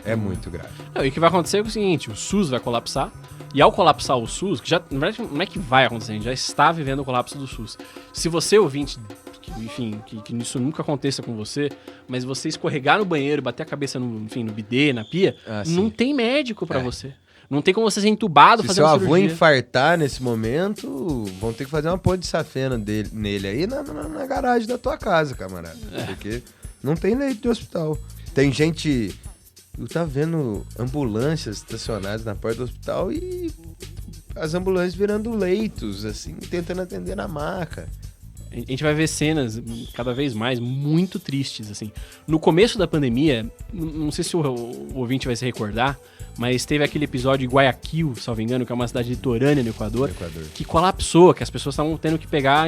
É muito grave. E o que vai acontecer é o seguinte, o SUS vai colapsar. E ao colapsar o SUS, que já, na verdade, não é que vai acontecer, a gente já está vivendo o colapso do SUS. Se você, ouvinte, que isso nunca aconteça com você, mas você escorregar no banheiro, bater a cabeça no bidê, na pia, não tem médico pra você. Não tem como você ser entubado, fazer uma cirurgia. Se seu avô infartar nesse momento, vão ter que fazer uma ponte de safena nele aí na garagem da tua casa, camarada. Porque não tem leito de hospital. Tem gente... Eu tava vendo ambulâncias estacionadas na porta do hospital e as ambulâncias virando leitos, assim, tentando atender na maca. A gente vai ver cenas cada vez mais muito tristes, assim. No começo da pandemia, não sei se o ouvinte vai se recordar, mas teve aquele episódio de Guayaquil, salvo engano, que é uma cidade litorânea no Equador, que colapsou, que as pessoas estavam tendo que pegar,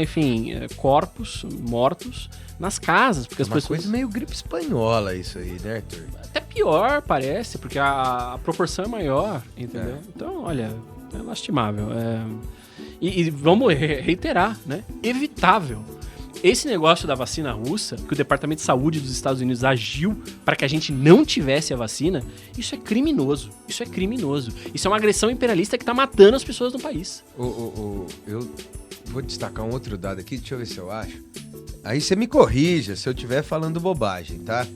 corpos mortos nas casas. Porque as pessoas... coisa meio gripe espanhola isso aí, né, Arthur? Até pior, parece, porque a proporção é maior, entendeu? Então, olha... É lastimável. E vamos reiterar, né? Evitável. Esse negócio da vacina russa, que o Departamento de Saúde dos Estados Unidos agiu para que a gente não tivesse a vacina, isso é criminoso. Isso é criminoso. Isso é uma agressão imperialista que tá matando as pessoas no país. Eu vou destacar um outro dado aqui, deixa eu ver se eu acho. Aí você me corrija se eu estiver falando bobagem, tá?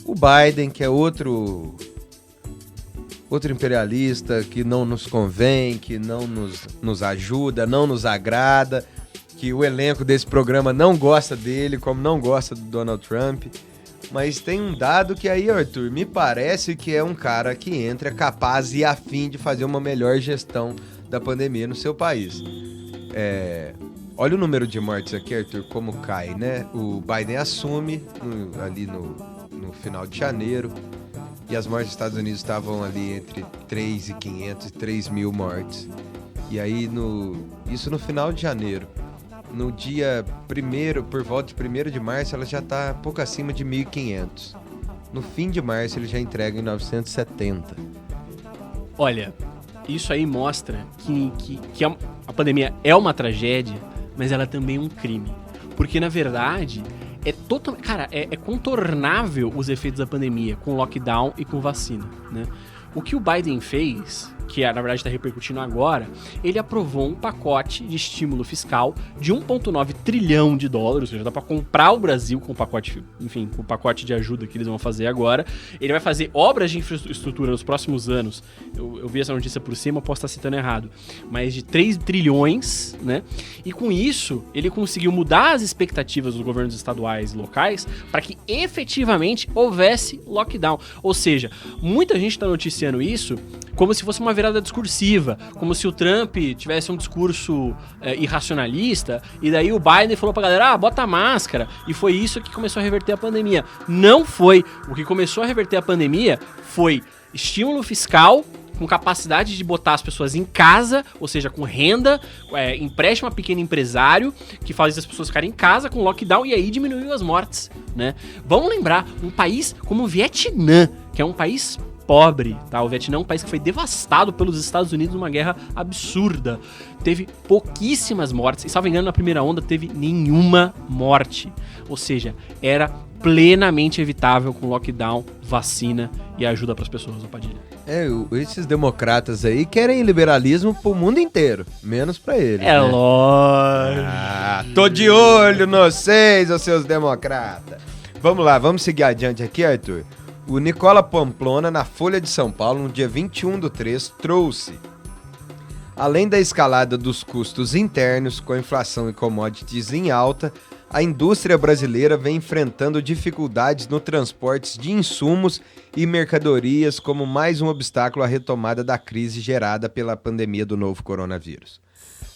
O Biden, que é outro imperialista que não nos convém, que não nos ajuda, não nos agrada, que o elenco desse programa não gosta dele, como não gosta do Donald Trump. Mas tem um dado que aí, Arthur, me parece que é um cara que entra capaz e afim de fazer uma melhor gestão da pandemia no seu país. Olha o número de mortes aqui, Arthur, como cai, né? O Biden assume ali no final de janeiro e as mortes dos Estados Unidos estavam ali entre 3.500 e 3.000 mortes. E aí, isso no final de janeiro. No dia 1º, por volta de 1º de março, ela já está pouco acima de 1.500. No fim de março, ele já entrega em 970. Olha, isso aí mostra que a pandemia é uma tragédia, mas ela também é um crime. Porque, na verdade, é contornável os efeitos da pandemia com lockdown e com vacina, né? O que o Biden fez, que na verdade está repercutindo agora, ele aprovou um pacote de estímulo fiscal de 1,9 trilhão de dólares, ou seja, dá para comprar o Brasil com o pacote, enfim, com o pacote de ajuda que eles vão fazer agora. Ele vai fazer obras de infraestrutura nos próximos anos. Eu vi essa notícia por cima, posso estar citando errado, mas de 3 trilhões, né? E com isso, ele conseguiu mudar as expectativas dos governos estaduais e locais para que efetivamente houvesse lockdown. Ou seja, muita gente está noticiando isso como se fosse uma virada discursiva, como se o Trump tivesse um discurso irracionalista, e daí o Biden falou pra galera, bota a máscara, e foi isso que começou a reverter a pandemia. Não foi. O que começou a reverter a pandemia foi estímulo fiscal, com capacidade de botar as pessoas em casa, ou seja, com renda, empréstimo a pequeno empresário, que faz as pessoas ficarem em casa com lockdown, e aí diminuiu as mortes, né? Vamos lembrar, um país como o Vietnã, que é um país pobre, tá? O Vietnã é um país que foi devastado pelos Estados Unidos numa guerra absurda. Teve pouquíssimas mortes, e salvo engano, na primeira onda teve nenhuma morte. Ou seja, era plenamente evitável com lockdown, vacina e ajuda para as pessoas, Padilha. Esses democratas aí querem liberalismo pro mundo inteiro, menos pra eles. É, né? Lógico. Tô de olho nos seus democratas. Vamos lá, vamos seguir adiante aqui, Arthur. O Nicola Pamplona, na Folha de São Paulo, no dia 21/3, trouxe: além da escalada dos custos internos, com a inflação e commodities em alta, a indústria brasileira vem enfrentando dificuldades no transporte de insumos e mercadorias como mais um obstáculo à retomada da crise gerada pela pandemia do novo coronavírus.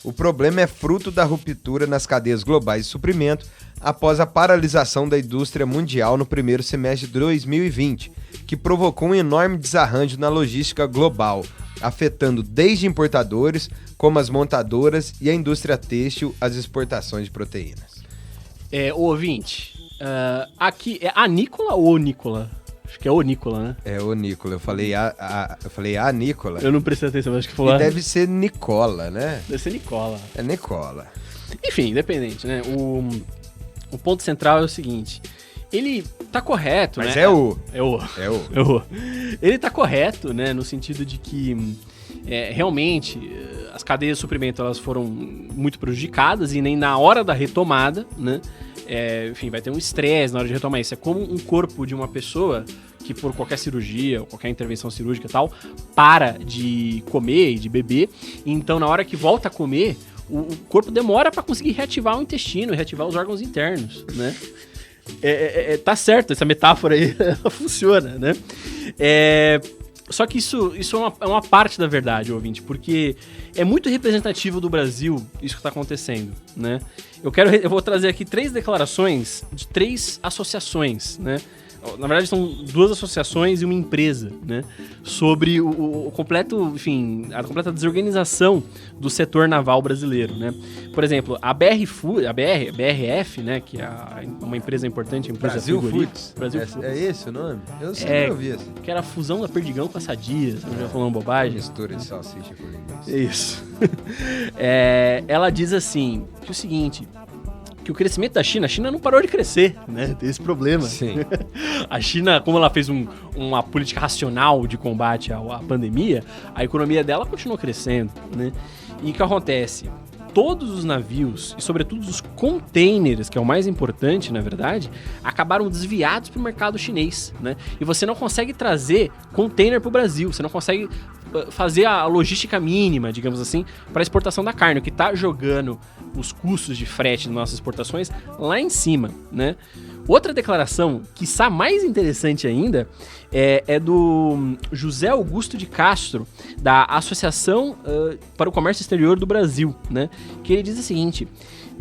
O problema é fruto da ruptura nas cadeias globais de suprimento após a paralisação da indústria mundial no primeiro semestre de 2020, que provocou um enorme desarranjo na logística global, afetando desde importadores, como as montadoras e a indústria têxtil, as exportações de proteínas. Ouvinte, aqui é Anícola ou Onícola? Acho que é Onícola, né? É Onícola, eu falei a Nícola. Eu não prestei atenção, mas acho que falou. E deve ser Nicola, né? Deve ser Nicola. É Nicola. Enfim, independente, né? O ponto central é o seguinte: ele tá correto, mas né? É o. Ele tá correto, né? No sentido de que realmente as cadeias de suprimento elas foram muito prejudicadas e nem na hora da retomada, né? Enfim, vai ter um estresse na hora de retomar isso. É como um corpo de uma pessoa que por qualquer cirurgia ou qualquer intervenção cirúrgica e tal, para de comer e de beber. Então, na hora que volta a comer, o corpo demora para conseguir reativar o intestino, reativar os órgãos internos, né? Tá certo, essa metáfora aí ela funciona, né? Só que isso é uma parte da verdade, ouvinte, porque é muito representativo do Brasil isso que está acontecendo, né? Eu vou trazer aqui 3 declarações de 3 associações, né? Na verdade, são 2 associações e uma empresa, né? Sobre o completo, enfim, a completa desorganização do setor naval brasileiro, né? Por exemplo, a BRF, né? Que é uma empresa importante, a empresa Brasil frigorífica. Foods. Brasil Foods. É esse o nome? Eu sempre ouvi assim. Que era a fusão da Perdigão com a Sadia, se eu já falando bobagem. Mistura de salsicha com linguiça. Isso. Ela diz assim, que o seguinte, que o crescimento da China, a China não parou de crescer, né? Tem esse problema. Sim. A China, como ela fez uma política racional de combate à pandemia, a economia dela continuou crescendo, né? E o que acontece? Todos os navios, e sobretudo os containers, que é o mais importante, na verdade, acabaram desviados para o mercado chinês, né? E você não consegue trazer container para o Brasil, você não consegue fazer a logística mínima, digamos assim, para a exportação da carne, o que está jogando os custos de frete das nossas exportações lá em cima, né? Outra declaração, quiçá mais interessante ainda, é do José Augusto de Castro, da Associação para o Comércio Exterior do Brasil, né? Que ele diz o seguinte: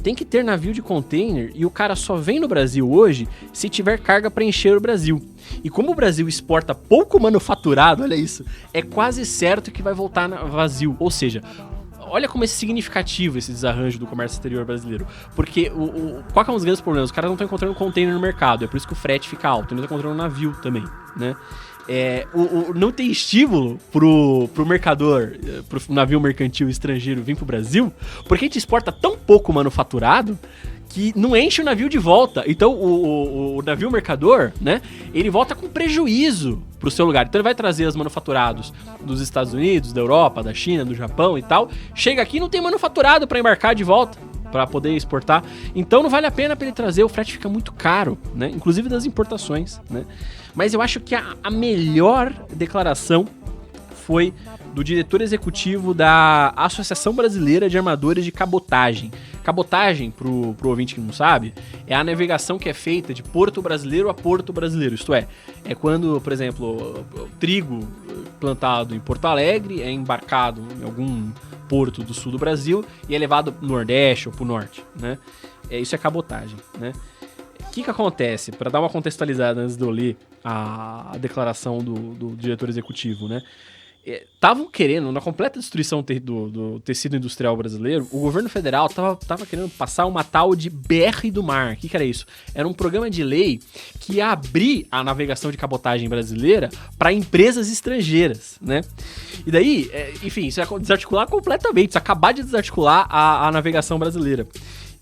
tem que ter navio de container e o cara só vem no Brasil hoje se tiver carga para encher o Brasil. E como o Brasil exporta pouco manufaturado, olha isso, é quase certo que vai voltar vazio. Ou seja, olha como é significativo esse desarranjo do comércio exterior brasileiro. Porque qual que é um dos grandes problemas? Os caras não estão encontrando container no mercado, é por isso que o frete fica alto. Eles estão encontrando navio também, né? Não tem estímulo pro mercador, pro navio mercantil estrangeiro vir pro Brasil, porque a gente exporta tão pouco manufaturado que não enche o navio de volta. Então o navio mercador, né, ele volta com prejuízo pro seu lugar. Então ele vai trazer os manufaturados dos Estados Unidos, da Europa, da China, do Japão e tal. Chega aqui e não tem manufaturado para embarcar de volta, para poder exportar. Então não vale a pena para ele trazer, o frete fica muito caro, né? Inclusive das importações, né? Mas eu acho que a melhor declaração foi do diretor executivo da Associação Brasileira de Armadores de Cabotagem. Cabotagem, pro ouvinte que não sabe, é a navegação que é feita de porto brasileiro a porto brasileiro. Isto é quando, por exemplo, o trigo plantado em Porto Alegre é embarcado em algum porto do sul do Brasil e é levado pro Nordeste ou pro Norte, né? Isso é cabotagem, né? O que acontece? Para dar uma contextualizada antes de eu ler a declaração do diretor executivo, né? Estavam querendo, na completa destruição do tecido industrial brasileiro, o governo federal tava querendo passar uma tal de BR do Mar. O que era isso? Era um programa de lei que ia abrir a navegação de cabotagem brasileira para empresas estrangeiras, né? E daí, enfim, isso ia desarticular completamente, isso ia acabar de desarticular a navegação brasileira.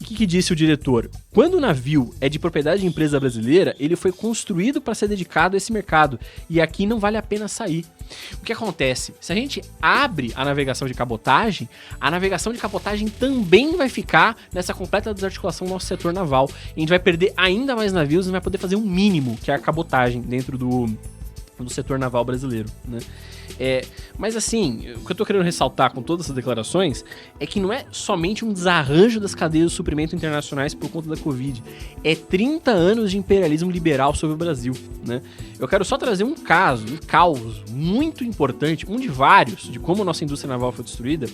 O que disse o diretor? Quando o navio é de propriedade de empresa brasileira, ele foi construído para ser dedicado a esse mercado. E aqui não vale a pena sair. O que acontece? Se a gente abre a navegação de cabotagem, a navegação de cabotagem também vai ficar nessa completa desarticulação do nosso setor naval. E a gente vai perder ainda mais navios e não vai poder fazer um mínimo, que é a cabotagem, dentro do setor naval brasileiro, né? Mas assim, o que eu tô querendo ressaltar com todas essas declarações é que não é somente um desarranjo das cadeias de suprimento internacionais por conta da Covid, é 30 anos de imperialismo liberal sobre o Brasil, né? Eu quero só trazer um caso muito importante, um de vários, de como a nossa indústria naval foi destruída,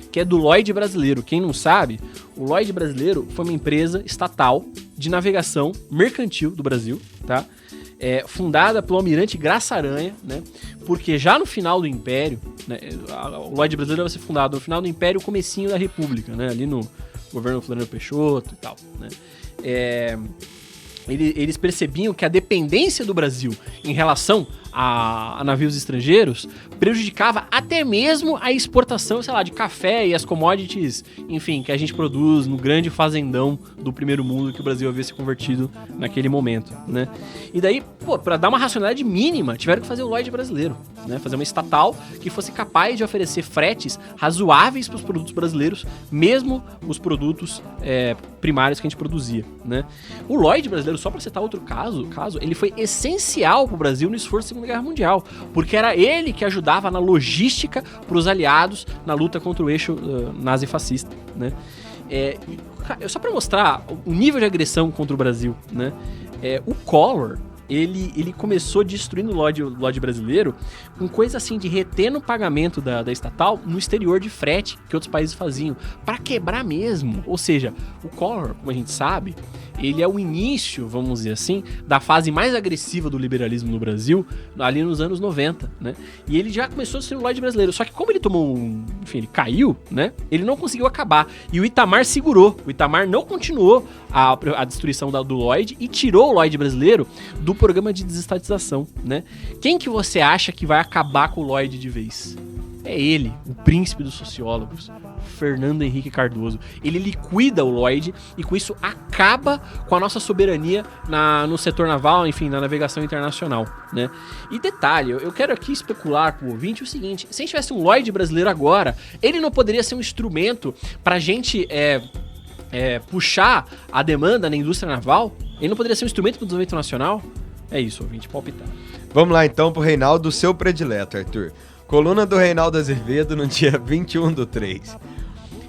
que é do Lloyd Brasileiro. Quem não sabe, o Lloyd Brasileiro foi uma empresa estatal de navegação mercantil do Brasil, tá? Fundada pelo almirante Graça Aranha, né? Porque já no final do Império, né, o Lloyd Brasileiro vai ser fundado no final do Império, comecinho da República, né? Ali no governo Floriano Peixoto e tal, né? Eles percebiam que a dependência do Brasil em relação a navios estrangeiros prejudicava até mesmo a exportação, sei lá, de café e as commodities, enfim, que a gente produz no grande fazendão do primeiro mundo que o Brasil havia se convertido naquele momento, né? E daí, pra dar uma racionalidade mínima, tiveram que fazer o Lloyd Brasileiro, né? Fazer uma estatal que fosse capaz de oferecer fretes razoáveis para os produtos brasileiros, mesmo os produtos primários que a gente produzia, né? O Lloyd Brasileiro, só para citar outro caso, ele foi essencial para o Brasil no esforço da Segunda Guerra Mundial, porque era ele que ajudava na logística para os aliados na luta contra o eixo nazi-fascista, né? Só para mostrar o nível de agressão contra o Brasil, né? O Collor, ele começou destruindo o Lloyd Brasileiro com coisa assim de reter no pagamento da estatal no exterior de frete que outros países faziam, para quebrar mesmo. Ou seja, o Collor, como a gente sabe, ele é o início, vamos dizer assim, da fase mais agressiva do liberalismo no Brasil, ali nos anos 90, né? E ele já começou a ser o Lloyd brasileiro. Só que como ele tomou enfim, ele caiu, né? Ele não conseguiu acabar. E o Itamar segurou. O Itamar não continuou a destruição do Lloyd e tirou o Lloyd brasileiro do programa de desestatização, né? Quem que você acha que vai acabar com o Lloyd de vez? É ele, o príncipe dos sociólogos, Fernando Henrique Cardoso. Ele liquida o Lloyd e com isso acaba com a nossa soberania no setor naval, enfim, na navegação internacional, né? E detalhe, eu quero aqui especular com o ouvinte o seguinte: se a gente tivesse um Lloyd brasileiro agora, ele não poderia ser um instrumento pra gente puxar a demanda na indústria naval? Ele não poderia ser um instrumento do desenvolvimento nacional? É isso, ouvinte, palpitar. Vamos lá então pro Reinaldo, seu predileto, Arthur. Coluna do Reinaldo Azevedo no dia 21/3.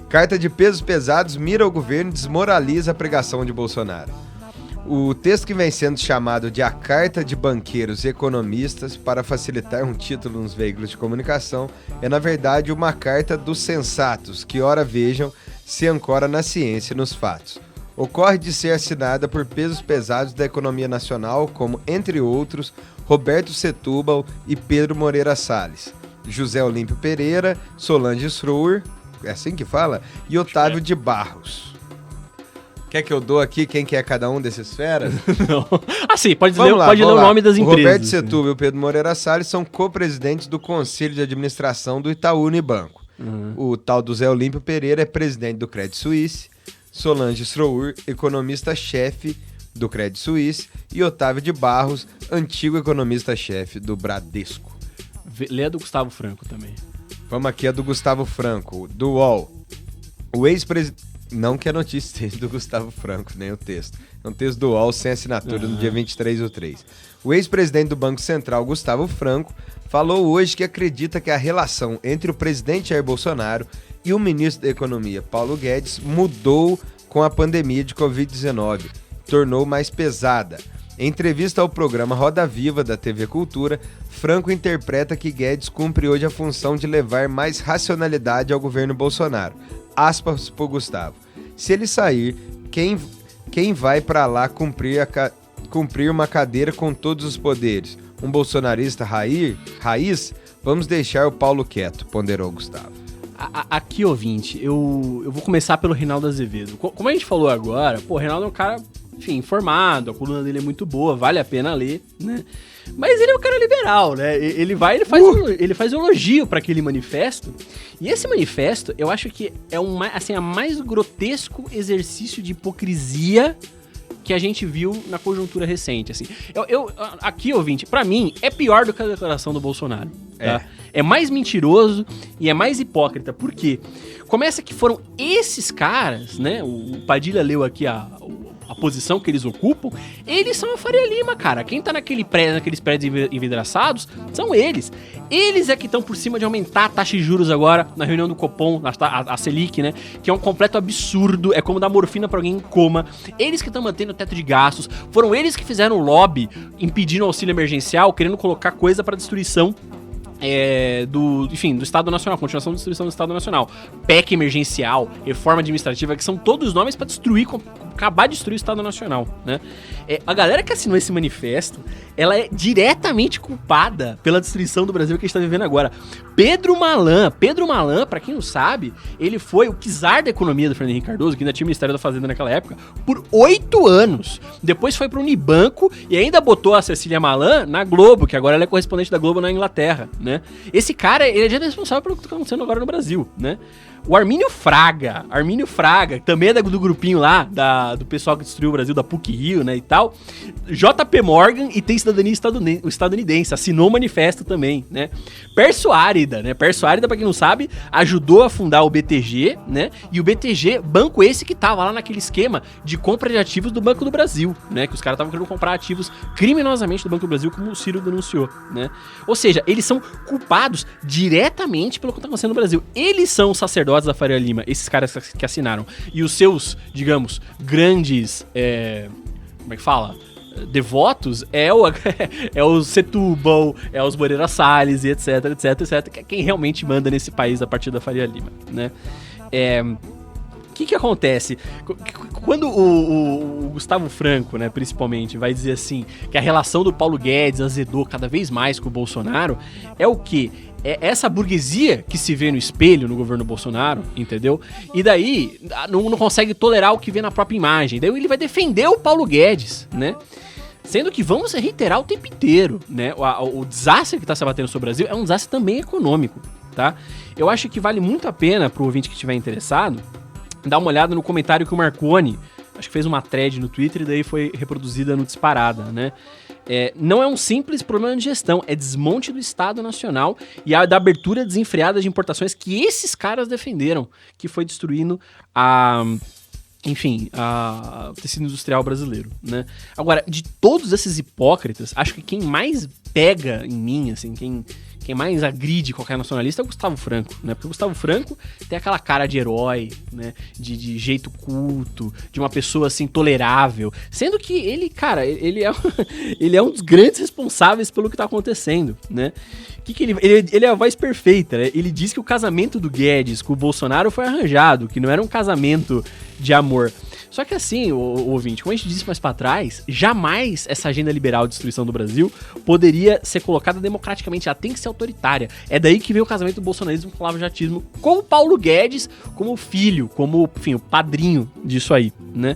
Carta de pesos pesados mira o governo e desmoraliza a pregação de Bolsonaro. O texto que vem sendo chamado de A Carta de Banqueiros e Economistas para facilitar um título nos veículos de comunicação é, na verdade, uma carta dos sensatos que, ora vejam, se ancora na ciência e nos fatos. Ocorre de ser assinada por pesos pesados da economia nacional, como, entre outros, Roberto Setúbal e Pedro Moreira Salles, José Olímpio Pereira, Solange Schroer, é assim que fala? E Otávio de Barros. Quer que eu dou aqui quem que é cada um desses feras? Não. Sim, pode ler o nome das empresas. O Roberto Setúbal e o Pedro Moreira Salles são co-presidentes do Conselho de Administração do Itaú Unibanco. O tal do Zé Olímpio Pereira é presidente do Credit Suisse, Solange Schroer, economista-chefe do Credit Suisse, e Otávio de Barros, antigo economista-chefe do Bradesco. Lê a do Gustavo Franco também. Vamos aqui a do Gustavo Franco, do UOL. O ex-presidente... Não que a notícia seja do Gustavo Franco, nem o texto. É um texto do UOL sem assinatura no dia 23/3. O ex-presidente do Banco Central, Gustavo Franco, falou hoje que acredita que a relação entre o presidente Jair Bolsonaro e o ministro da Economia, Paulo Guedes, mudou com a pandemia de Covid-19, tornou mais pesada. Em entrevista ao programa Roda Viva da TV Cultura, Franco interpreta que Guedes cumpre hoje a função de levar mais racionalidade ao governo Bolsonaro. Aspas por Gustavo. Se ele sair, quem vai para lá cumprir uma cadeira com todos os poderes? Um bolsonarista raiz? Vamos deixar o Paulo quieto, ponderou Gustavo. Aqui, ouvinte, eu vou começar pelo Reinaldo Azevedo. Como a gente falou agora, o Reinaldo é um cara, enfim, informado, a coluna dele é muito boa, vale a pena ler, né? Mas ele é um cara liberal, né? Ele faz um elogio para aquele manifesto. E esse manifesto, eu acho que é a mais grotesco exercício de hipocrisia que a gente viu na conjuntura recente, assim. Aqui, ouvinte, pra mim, é pior do que a declaração do Bolsonaro, tá? É mais mentiroso e é mais hipócrita. Por quê? Começa que foram esses caras, né? O Padilha leu aqui a posição que eles ocupam, eles são a Faria Lima, cara. Quem tá naqueles prédios envidraçados são eles. Eles é que estão por cima de aumentar a taxa de juros agora, na reunião do Copom, a Selic, né? Que é um completo absurdo, é como dar morfina pra alguém em coma. Eles que estão mantendo o teto de gastos, foram eles que fizeram o lobby, impedindo o auxílio emergencial, querendo colocar coisa pra destruição do Estado Nacional, continuação da destruição do Estado Nacional, PEC emergencial, reforma administrativa, que são todos nomes para acabar de destruir o Estado Nacional, né? A galera que assinou esse manifesto, ela é diretamente culpada pela destruição do Brasil que a gente tá vivendo agora. Pedro Malan, pra quem não sabe, ele foi o czar da economia do Fernando Henrique Cardoso, que ainda tinha o Ministério da Fazenda naquela época, por 8 anos. Depois foi pro Unibanco e ainda botou a Cecília Malan na Globo, que agora ela é correspondente da Globo na Inglaterra, né? Esse cara, ele é já responsável pelo que tá acontecendo agora no Brasil, né? O Armínio Fraga, também é do grupinho lá, do pessoal que destruiu o Brasil, da PUC-Rio, né, e tal. JP Morgan, e tem cidadania estadunidense, assinou o manifesto também, né. Perso Árida, pra quem não sabe, ajudou a fundar o BTG, né, e o BTG, banco esse que tava lá naquele esquema de compra de ativos do Banco do Brasil, né, que os caras estavam querendo comprar ativos criminosamente do Banco do Brasil, como o Ciro denunciou, né. Ou seja, eles são culpados diretamente pelo que tá acontecendo no Brasil. Eles são os sacerdotes da Faria Lima, esses caras que assinaram. E os seus, digamos, grandes, como é que fala? Devotos é o Setúbal, é os Moreira Salles e etc, que é quem realmente manda nesse país a partir da Faria Lima, né? que acontece? Quando o Gustavo Franco, né, principalmente, vai dizer assim, que a relação do Paulo Guedes azedou cada vez mais com o Bolsonaro, é o quê? É essa burguesia que se vê no espelho no governo Bolsonaro, entendeu? E daí não consegue tolerar o que vê na própria imagem. Daí ele vai defender o Paulo Guedes, né? Sendo que vamos reiterar o tempo inteiro, né? O desastre que está se abatendo sobre o Brasil é um desastre também econômico, tá? Eu acho que vale muito a pena pro ouvinte que estiver interessado dar uma olhada no comentário que o Marconi, acho que fez uma thread no Twitter e daí foi reproduzida no Disparada, né? Não é um simples problema de gestão, é desmonte do Estado Nacional e da abertura desenfreada de importações que esses caras defenderam, que foi destruindo o tecido industrial brasileiro, né? Agora, de todos esses hipócritas, acho que quem mais pega em mim, assim, quem mais agride qualquer nacionalista é o Gustavo Franco, né? Porque o Gustavo Franco tem aquela cara de herói, né? De jeito culto, de uma pessoa, assim, tolerável. Sendo que ele, cara, ele é um dos grandes responsáveis pelo que tá acontecendo, né? Ele é a voz perfeita, né? Ele diz que o casamento do Guedes com o Bolsonaro foi arranjado, que não era um casamento de amor. Só que assim, o ouvinte, como a gente disse mais pra trás, jamais essa agenda liberal de destruição do Brasil poderia ser colocada democraticamente, ela tem que ser autoritária. É daí que veio o casamento do bolsonarismo com o lavajatismo, com o Paulo Guedes como filho, como, enfim, o padrinho disso aí, né?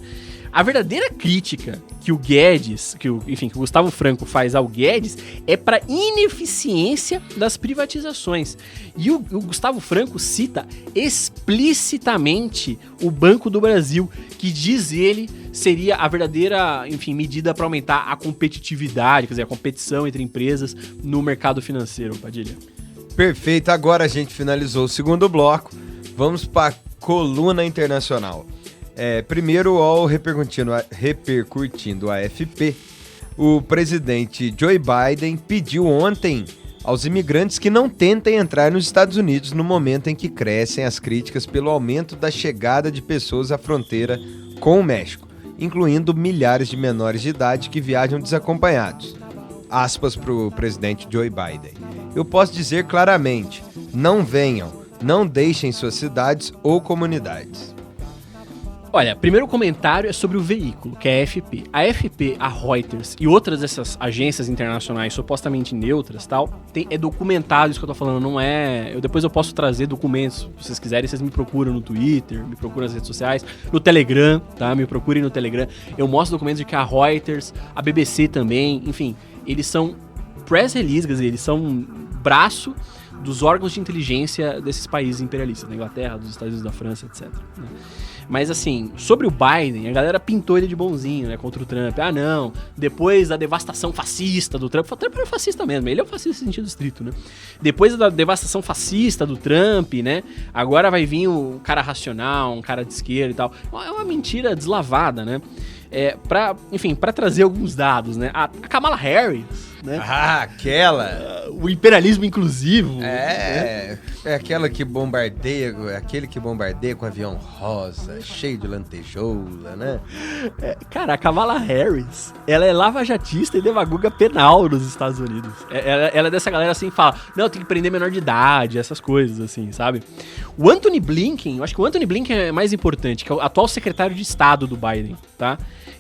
A verdadeira crítica que o Guedes, que o Gustavo Franco faz ao Guedes é para ineficiência das privatizações. E o Gustavo Franco cita explicitamente o Banco do Brasil, que diz ele seria a verdadeira, enfim, medida para aumentar a competitividade, quer dizer, a competição entre empresas no mercado financeiro, Padilha. Perfeito, agora a gente finalizou o segundo bloco, vamos para a coluna internacional. Primeiro, repercutindo a AFP, o presidente Joe Biden pediu ontem aos imigrantes que não tentem entrar nos Estados Unidos no momento em que crescem as críticas pelo aumento da chegada de pessoas à fronteira com o México, incluindo milhares de menores de idade que viajam desacompanhados. Aspas para o presidente Joe Biden. Eu posso dizer claramente, não venham, não deixem suas cidades ou comunidades. Olha, primeiro comentário é sobre o veículo, que é a AFP. A AFP, a Reuters e outras dessas agências internacionais supostamente neutras, tal, é documentado isso que eu tô falando, não é... Depois eu posso trazer documentos, se vocês quiserem, vocês me procuram no Twitter, me procuram nas redes sociais, no Telegram, tá? Me procurem no Telegram. Eu mostro documentos de que a Reuters, a BBC também, enfim, eles são press release, quer dizer, eles são braço dos órgãos de inteligência desses países imperialistas, da Inglaterra, dos Estados Unidos, da França, etc. Né? Mas assim, sobre o Biden, a galera pintou ele de bonzinho, né, contra o Trump. Ah, não, depois da devastação fascista do Trump, o Trump era fascista mesmo, ele é um fascista em sentido estrito, né? Depois da devastação fascista do Trump, né, agora vai vir um cara racional, um cara de esquerda e tal. É uma mentira deslavada, né? Pra trazer alguns dados, né? A Kamala Harris, né? Ah, aquela! O imperialismo inclusivo. É aquela que bombardeia, aquele que bombardeia com avião rosa, cheio de lantejoula, né? Cara, a Kamala Harris, ela é lavajatista e demagoga penal nos Estados Unidos. Ela é dessa galera assim que fala, não, tem que prender menor de idade, essas coisas assim, sabe? O Antony Blinken, eu acho que o Antony Blinken é mais importante, que é o atual secretário de Estado do Biden, tá?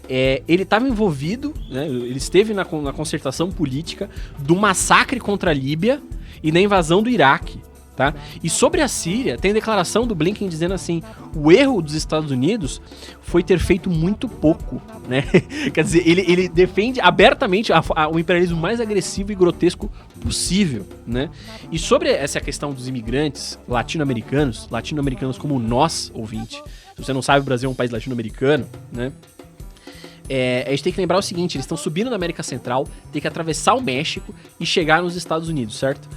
Ele estava envolvido, né, ele esteve na concertação política do massacre contra a Líbia e da invasão do Iraque, tá? E sobre a Síria, tem declaração do Blinken dizendo assim, o erro dos Estados Unidos foi ter feito muito pouco, né? Quer dizer, ele defende abertamente o imperialismo mais agressivo e grotesco possível, né? E sobre essa questão dos imigrantes latino-americanos como nós, ouvinte, se você não sabe, o Brasil é um país latino-americano, né? A gente tem que lembrar o seguinte, eles estão subindo na América Central, tem que atravessar o México e chegar nos Estados Unidos, certo?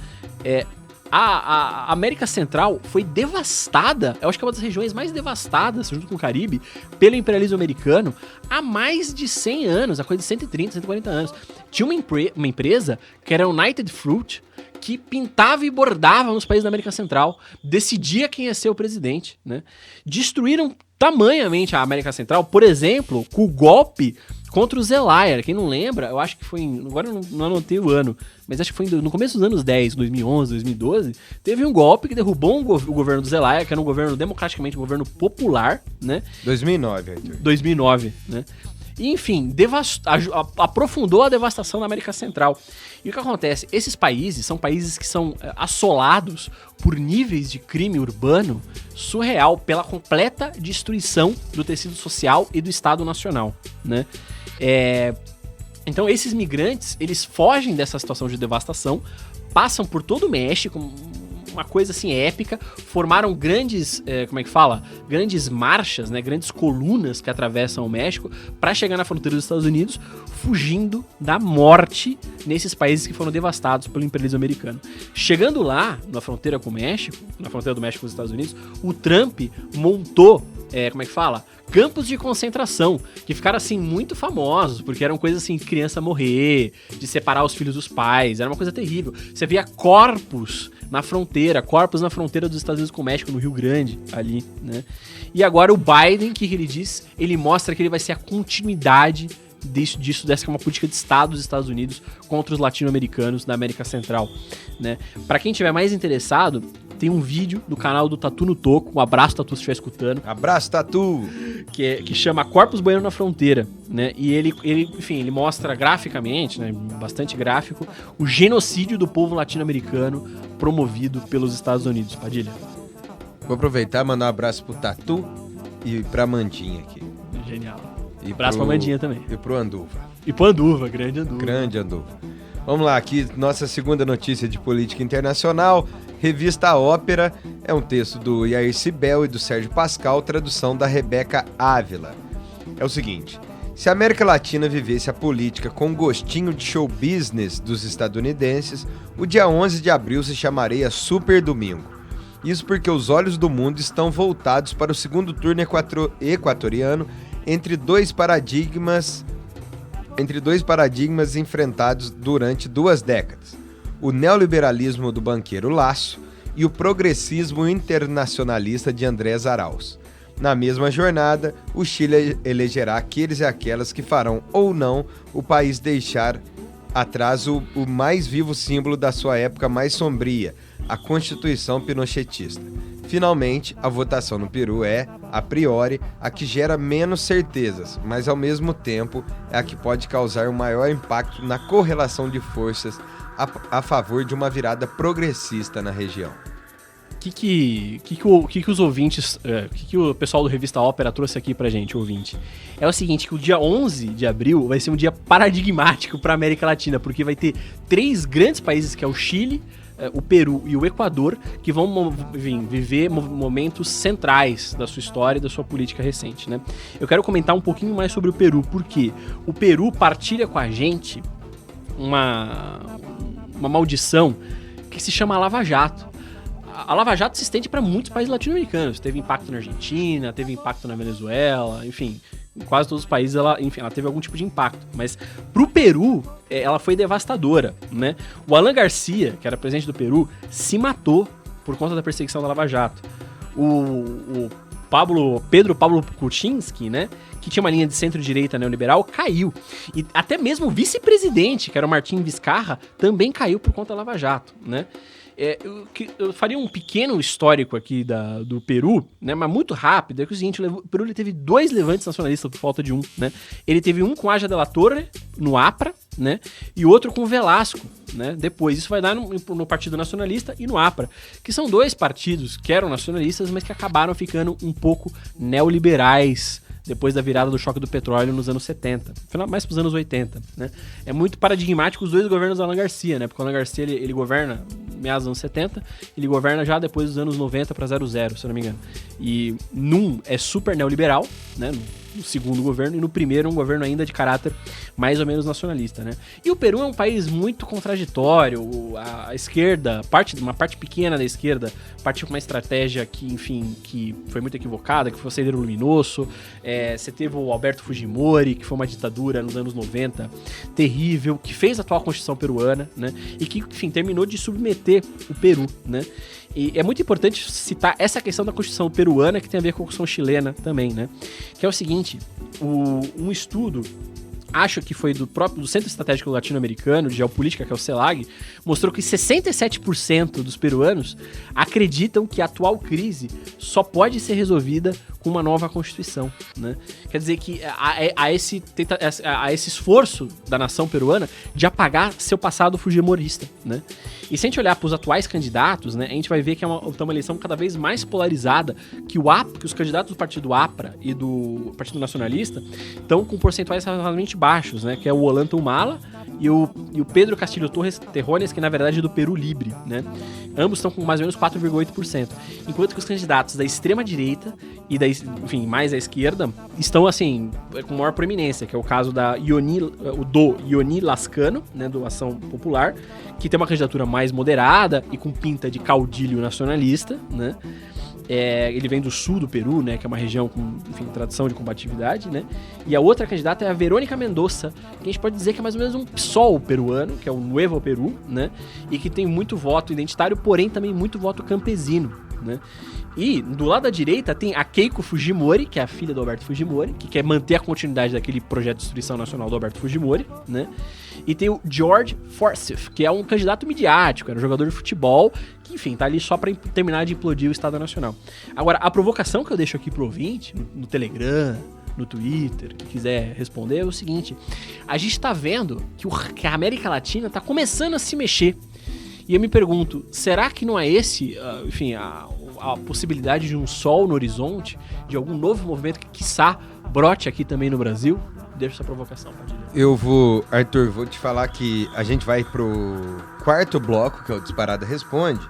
A América Central foi devastada, eu acho que é uma das regiões mais devastadas, junto com o Caribe, pelo imperialismo americano há mais de 100 anos, a coisa de 130, 140 anos. Tinha uma empresa que era a United Fruit, que pintava e bordava nos países da América Central, decidia quem ia ser o presidente, né? Destruíram tamanhamente a América Central, por exemplo, com o golpe contra o Zelaya. Quem não lembra, eu acho que foi agora eu não anotei o ano, mas acho que foi no começo dos anos 10, 2011, 2012, teve um golpe que derrubou o governo do Zelaya, que era um governo democraticamente, um governo popular, né? 2009, Arthur. 2009, né? E, enfim, aprofundou a devastação na América Central. E o que acontece? Esses países são países que são assolados por níveis de crime urbano surreal pela completa destruição do tecido social e do Estado Nacional, né? Então, esses migrantes, eles fogem dessa situação de devastação, passam por todo o México, uma coisa assim épica, formaram grandes, grandes marchas, né, grandes colunas que atravessam o México para chegar na fronteira dos Estados Unidos, fugindo da morte nesses países que foram devastados pelo imperialismo americano. Chegando lá, na fronteira com o México, na fronteira do México com os Estados Unidos, o Trump montou, campos de concentração, que ficaram, assim, muito famosos, porque eram coisas, assim, de criança morrer, de separar os filhos dos pais, era uma coisa terrível. Você via corpos na fronteira dos Estados Unidos com o México, no Rio Grande, ali, né? E agora o Biden, o que ele diz? Ele mostra que ele vai ser a continuidade dessa é uma política de Estado dos Estados Unidos contra os latino-americanos da América Central, né? Pra quem tiver mais interessado, tem um vídeo do canal do Tatu no Toco, um abraço, Tatu, se estiver escutando. Abraço, Tatu! Que chama Corpos Boiando na Fronteira, né? E ele mostra graficamente, né, bastante gráfico, o genocídio do povo latino-americano promovido pelos Estados Unidos. Padilha. Vou aproveitar e mandar um abraço pro Tatu e pra Mandinha aqui. Genial. E abraço pra Mandinha também. E pro Anduva. E pro Anduva, grande Anduva. Grande Anduva. Vamos lá, aqui nossa segunda notícia de política internacional. Revista Ópera é um texto do Yair Cibel e do Sérgio Pascal, tradução da Rebeca Ávila. É o seguinte: se a América Latina vivesse a política com gostinho de show business dos estadunidenses, o dia 11 de abril se chamaria Super Domingo. Isso porque os olhos do mundo estão voltados para o segundo turno equatoriano entre dois paradigmas enfrentados durante 2 décadas: o neoliberalismo do banqueiro Lasso e o progressismo internacionalista de Andrés Arauz. Na mesma jornada, o Chile elegerá aqueles e aquelas que farão ou não o país deixar atrás o mais vivo símbolo da sua época mais sombria, a Constituição Pinochetista. Finalmente, a votação no Peru é, a priori, a que gera menos certezas, mas ao mesmo tempo é a que pode causar um maior impacto na correlação de forças a favor de uma virada progressista na região. Os ouvintes, que o pessoal do Revista Ópera trouxe aqui pra gente, ouvinte? É o seguinte, que o dia 11 de abril vai ser um dia paradigmático pra América Latina, porque vai ter 3 grandes países, que é o Chile, o Peru e o Equador, que vão viver momentos centrais da sua história e da sua política recente, né? Eu quero comentar um pouquinho mais sobre o Peru, porque o Peru partilha com a gente uma maldição que se chama Lava Jato. A Lava Jato se estende para muitos países latino-americanos. Teve impacto na Argentina, teve impacto na Venezuela, enfim, em quase todos os países ela teve algum tipo de impacto. Mas pro Peru, ela foi devastadora, né? O Alan Garcia, que era presidente do Peru, se matou por conta da perseguição da Lava Jato. O Pedro Pablo Kuczynski, né, que tinha uma linha de centro-direita neoliberal, caiu. E até mesmo o vice-presidente, que era o Martim Vizcarra, também caiu por conta da Lava Jato, né? Eu faria um pequeno histórico aqui do Peru, né, mas muito rápido. É que o seguinte, o Peru ele teve 2 levantes nacionalistas por falta de um, né? Ele teve um com Aja de la Torre, no APRA, né, e outro com Velasco, né? Depois, isso vai dar no Partido Nacionalista e no APRA, que são 2 partidos que eram nacionalistas, mas que acabaram ficando um pouco neoliberais depois da virada do choque do petróleo nos anos 70, mais pros anos 80, né? É muito paradigmático os 2 governos do Alan Garcia, né? Porque o Alan Garcia, ele governa meados dos anos 70, ele governa já depois dos anos 90 para 00, se eu não me engano. E num é super neoliberal, né? No segundo governo, e no primeiro um governo ainda de caráter mais ou menos nacionalista, né? E o Peru é um país muito contraditório. A esquerda, uma parte pequena da esquerda, partiu com uma estratégia que, enfim, que foi muito equivocada, que foi o Sendero Luminoso. Você teve o Alberto Fujimori, que foi uma ditadura nos anos 90, terrível, que fez a atual Constituição peruana, né? E que, enfim, terminou de submeter o Peru, né? E é muito importante citar essa questão da Constituição peruana, que tem a ver com a Constituição chilena também, né? Que é o seguinte, um estudo acho que foi do Centro Estratégico Latino-Americano de Geopolítica, que é o CELAG, mostrou que 67% dos peruanos acreditam que a atual crise só pode ser resolvida com uma nova Constituição, né? Quer dizer que há esse esforço da nação peruana de apagar seu passado fujimorista, né? E se a gente olhar para os atuais candidatos, né, a gente vai ver que é uma eleição cada vez mais polarizada, que os candidatos do Partido APRA e do Partido Nacionalista estão com percentuais relativamente baixos, né? Que é o Ollanta Humala e o Pedro Castillo Torres Terrones, que na verdade é do Peru Libre, né? Ambos estão com mais ou menos 4,8%. Enquanto que os candidatos da extrema-direita e mais à esquerda estão, assim, com maior proeminência, que é o caso do Ioni Lascano, né, do Ação Popular, que tem uma candidatura mais moderada e com pinta de caudilho nacionalista, né? Ele vem do sul do Peru, né, que é uma região com, enfim, tradição de combatividade, né? E a outra candidata é a Verônica Mendoza, que a gente pode dizer que é mais ou menos um PSOL peruano, que é o Nuevo Peru, né? E que tem muito voto identitário, porém também muito voto campesino, né? E do lado da direita tem a Keiko Fujimori, que é a filha do Alberto Fujimori, que quer manter a continuidade daquele projeto de destruição nacional do Alberto Fujimori, né? E tem o George Forsyth, que é um candidato midiático, era um jogador de futebol, que, enfim, tá ali só pra terminar de implodir o Estado Nacional. Agora, a provocação que eu deixo aqui pro ouvinte, no Telegram, no Twitter, que quiser responder, é o seguinte: a gente tá vendo que a América Latina tá começando a se mexer. E eu me pergunto, será que não é esse, a possibilidade de um sol no horizonte, de algum novo movimento que, quiçá, brote aqui também no Brasil? Deixa essa provocação, Padilha. Arthur, vou te falar que a gente vai pro quarto bloco, que é o Disparada Responde.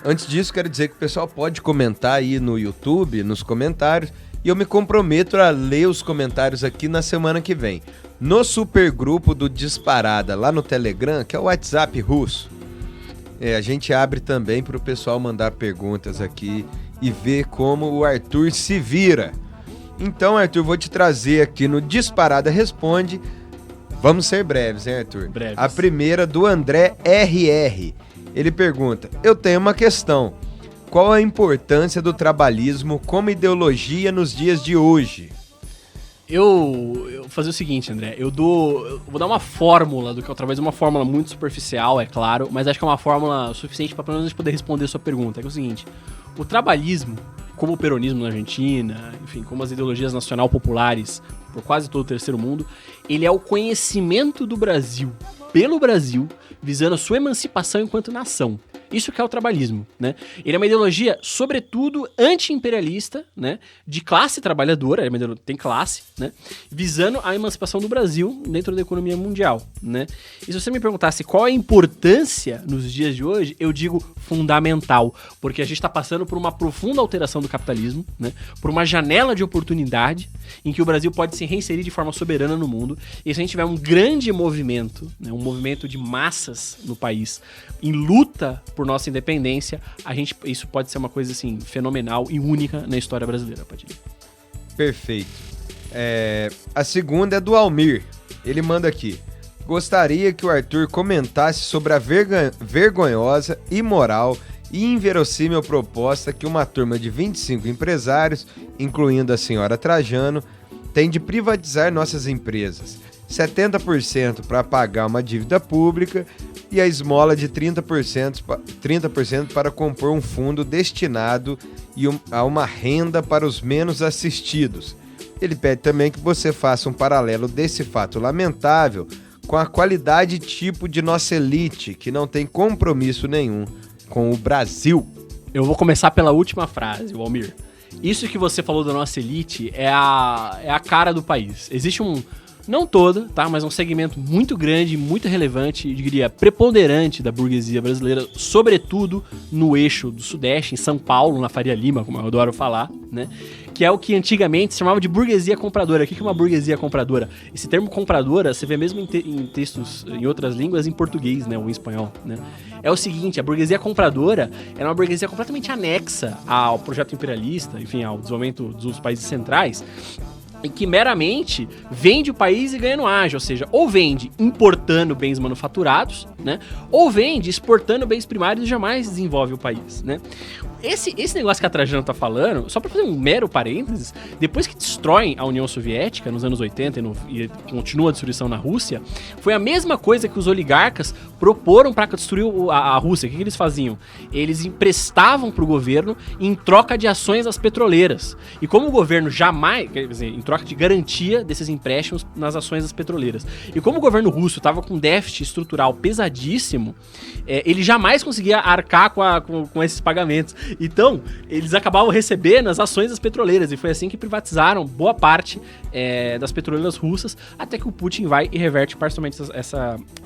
Antes disso, quero dizer que o pessoal pode comentar aí no YouTube, nos comentários, e eu me comprometo a ler os comentários aqui na semana que vem. No supergrupo do Disparada, lá no Telegram, que é o WhatsApp russo, a gente abre também para o pessoal mandar perguntas aqui e ver como o Arthur se vira. Então, Arthur, vou te trazer aqui no Disparada Responde. Vamos ser breves, hein, Arthur? Breves. A primeira do André RR. Ele pergunta: eu tenho uma questão. Qual a importância do trabalhismo como ideologia nos dias de hoje? Eu vou fazer o seguinte, André. Eu vou dar uma fórmula do que é o trabalho, uma fórmula muito superficial, é claro, mas acho que é uma fórmula suficiente para pelo menos poder responder a sua pergunta. É o seguinte: o trabalhismo, como o peronismo na Argentina, enfim, como as ideologias nacional populares por quase todo o terceiro mundo, ele é o conhecimento do Brasil pelo Brasil, visando a sua emancipação enquanto nação. Isso que é o trabalhismo, né? Ele é uma ideologia, sobretudo, anti-imperialista, né? De classe trabalhadora, tem classe, né? Visando a emancipação do Brasil dentro da economia mundial, né? E se você me perguntasse qual a importância nos dias de hoje, eu digo fundamental, porque a gente está passando por uma profunda alteração do capitalismo, né? Por uma janela de oportunidade em que o Brasil pode se reinserir de forma soberana no mundo. E se a gente tiver um grande movimento, né? Um movimento de massas no país, em luta por nossa independência, isso pode ser uma coisa assim fenomenal e única na história brasileira, Padilha. Perfeito. A segunda é do Almir. Ele manda aqui: gostaria que o Arthur comentasse sobre a vergonhosa, imoral e inverossímil proposta que uma turma de 25 empresários, incluindo a senhora Trajano, tem de privatizar nossas empresas. 70% para pagar uma dívida pública e a esmola de 30% para compor um fundo destinado a uma renda para os menos assistidos. Ele pede também que você faça um paralelo desse fato lamentável com a qualidade e tipo de nossa elite, que não tem compromisso nenhum com o Brasil. Eu vou começar pela última frase, Almir. Isso que você falou da nossa elite é a cara do país. Existe não toda, tá? Mas um segmento muito grande, muito relevante, eu diria preponderante da burguesia brasileira, sobretudo no eixo do Sudeste, em São Paulo, na Faria Lima, como eu adoro falar, né? Que é o que antigamente se chamava de burguesia compradora. O que é uma burguesia compradora? Esse termo compradora você vê mesmo em textos em outras línguas, em português, né? Ou em espanhol, né? É o seguinte: a burguesia compradora era uma burguesia completamente anexa ao projeto imperialista, enfim, ao desenvolvimento dos países centrais, e que meramente vende o país e ganha no ágio, ou seja, ou vende importando bens manufaturados, né, ou vende exportando bens primários e jamais desenvolve o país, né. Esse negócio que a Trajano tá falando, só pra fazer um mero parênteses, depois que destroem a União Soviética nos anos 80 e continua a destruição na Rússia, foi a mesma coisa que os oligarcas proporam para destruir a Rússia. O que eles faziam? Eles emprestavam pro governo em troca de ações das petroleiras. E como o governo jamais, quer dizer, em troca de garantia desses empréstimos nas ações das petroleiras. E como o governo russo estava com déficit estrutural pesadíssimo, ele jamais conseguia arcar com esses pagamentos. Então, eles acabavam recebendo as ações das petroleiras, e foi assim que privatizaram boa parte das petroleiras russas, até que o Putin vai e reverte parcialmente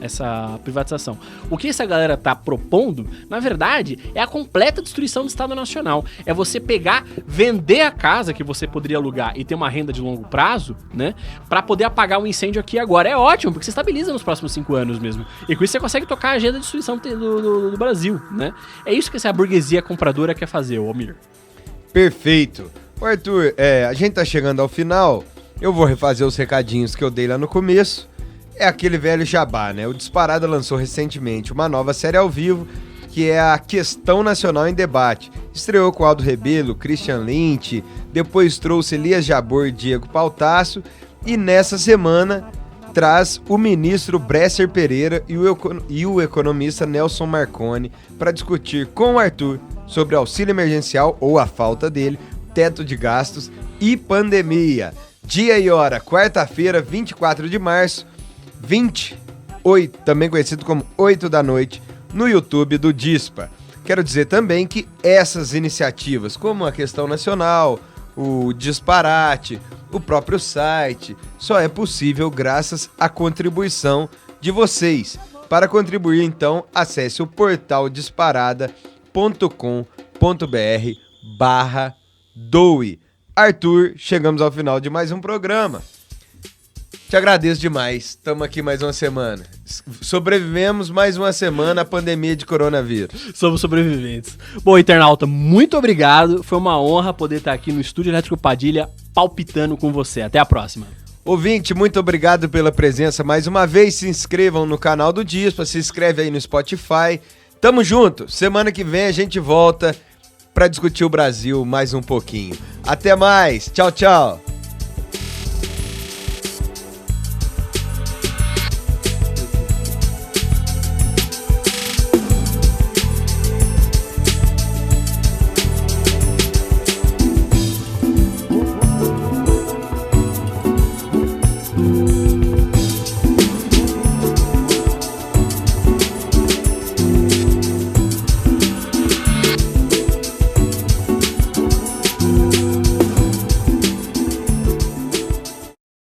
essa privatização. O que essa galera tá propondo, na verdade, é a completa destruição do Estado Nacional. É você pegar, vender a casa que você poderia alugar e ter uma renda de longo prazo, né, pra poder apagar um incêndio aqui e agora. É ótimo, porque você estabiliza nos próximos 5 anos mesmo. E com isso você consegue tocar a agenda de destruição do Brasil, né? É isso que essa burguesia compradora quer fazer, Almir. Perfeito. Ô Arthur, a gente tá chegando ao final, eu vou refazer os recadinhos que eu dei lá no começo. É aquele velho jabá, né? O Disparada lançou recentemente uma nova série ao vivo, que é a Questão Nacional em Debate. Estreou com Aldo Rebelo, Christian Lynch, depois trouxe Elias Jabor e Diego Pautasso, e nessa semana traz o ministro Bresser Pereira e o economista Nelson Marconi para discutir com o Arthur sobre auxílio emergencial, ou a falta dele, teto de gastos e pandemia. Dia e hora, quarta-feira, 24 de março, 28, também conhecido como 8 da noite, no YouTube do Dispa. Quero dizer também que essas iniciativas, como a Questão Nacional, o Disparate, o próprio site, só é possível graças à contribuição de vocês. Para contribuir, então, acesse o portal disparada.com.br/doe. Arthur, chegamos ao final de mais um programa. Te agradeço demais. Estamos aqui mais uma semana. Sobrevivemos mais uma semana à pandemia de coronavírus. Somos sobreviventes. Bom, internauta, muito obrigado. Foi uma honra poder estar aqui no Estúdio Elétrico Padilha palpitando com você. Até a próxima. Ouvinte, muito obrigado pela presença mais uma vez. Se inscrevam no canal do Dispa, se inscreve aí no Spotify. Tamo junto. Semana que vem a gente volta para discutir o Brasil mais um pouquinho. Até mais. Tchau, tchau.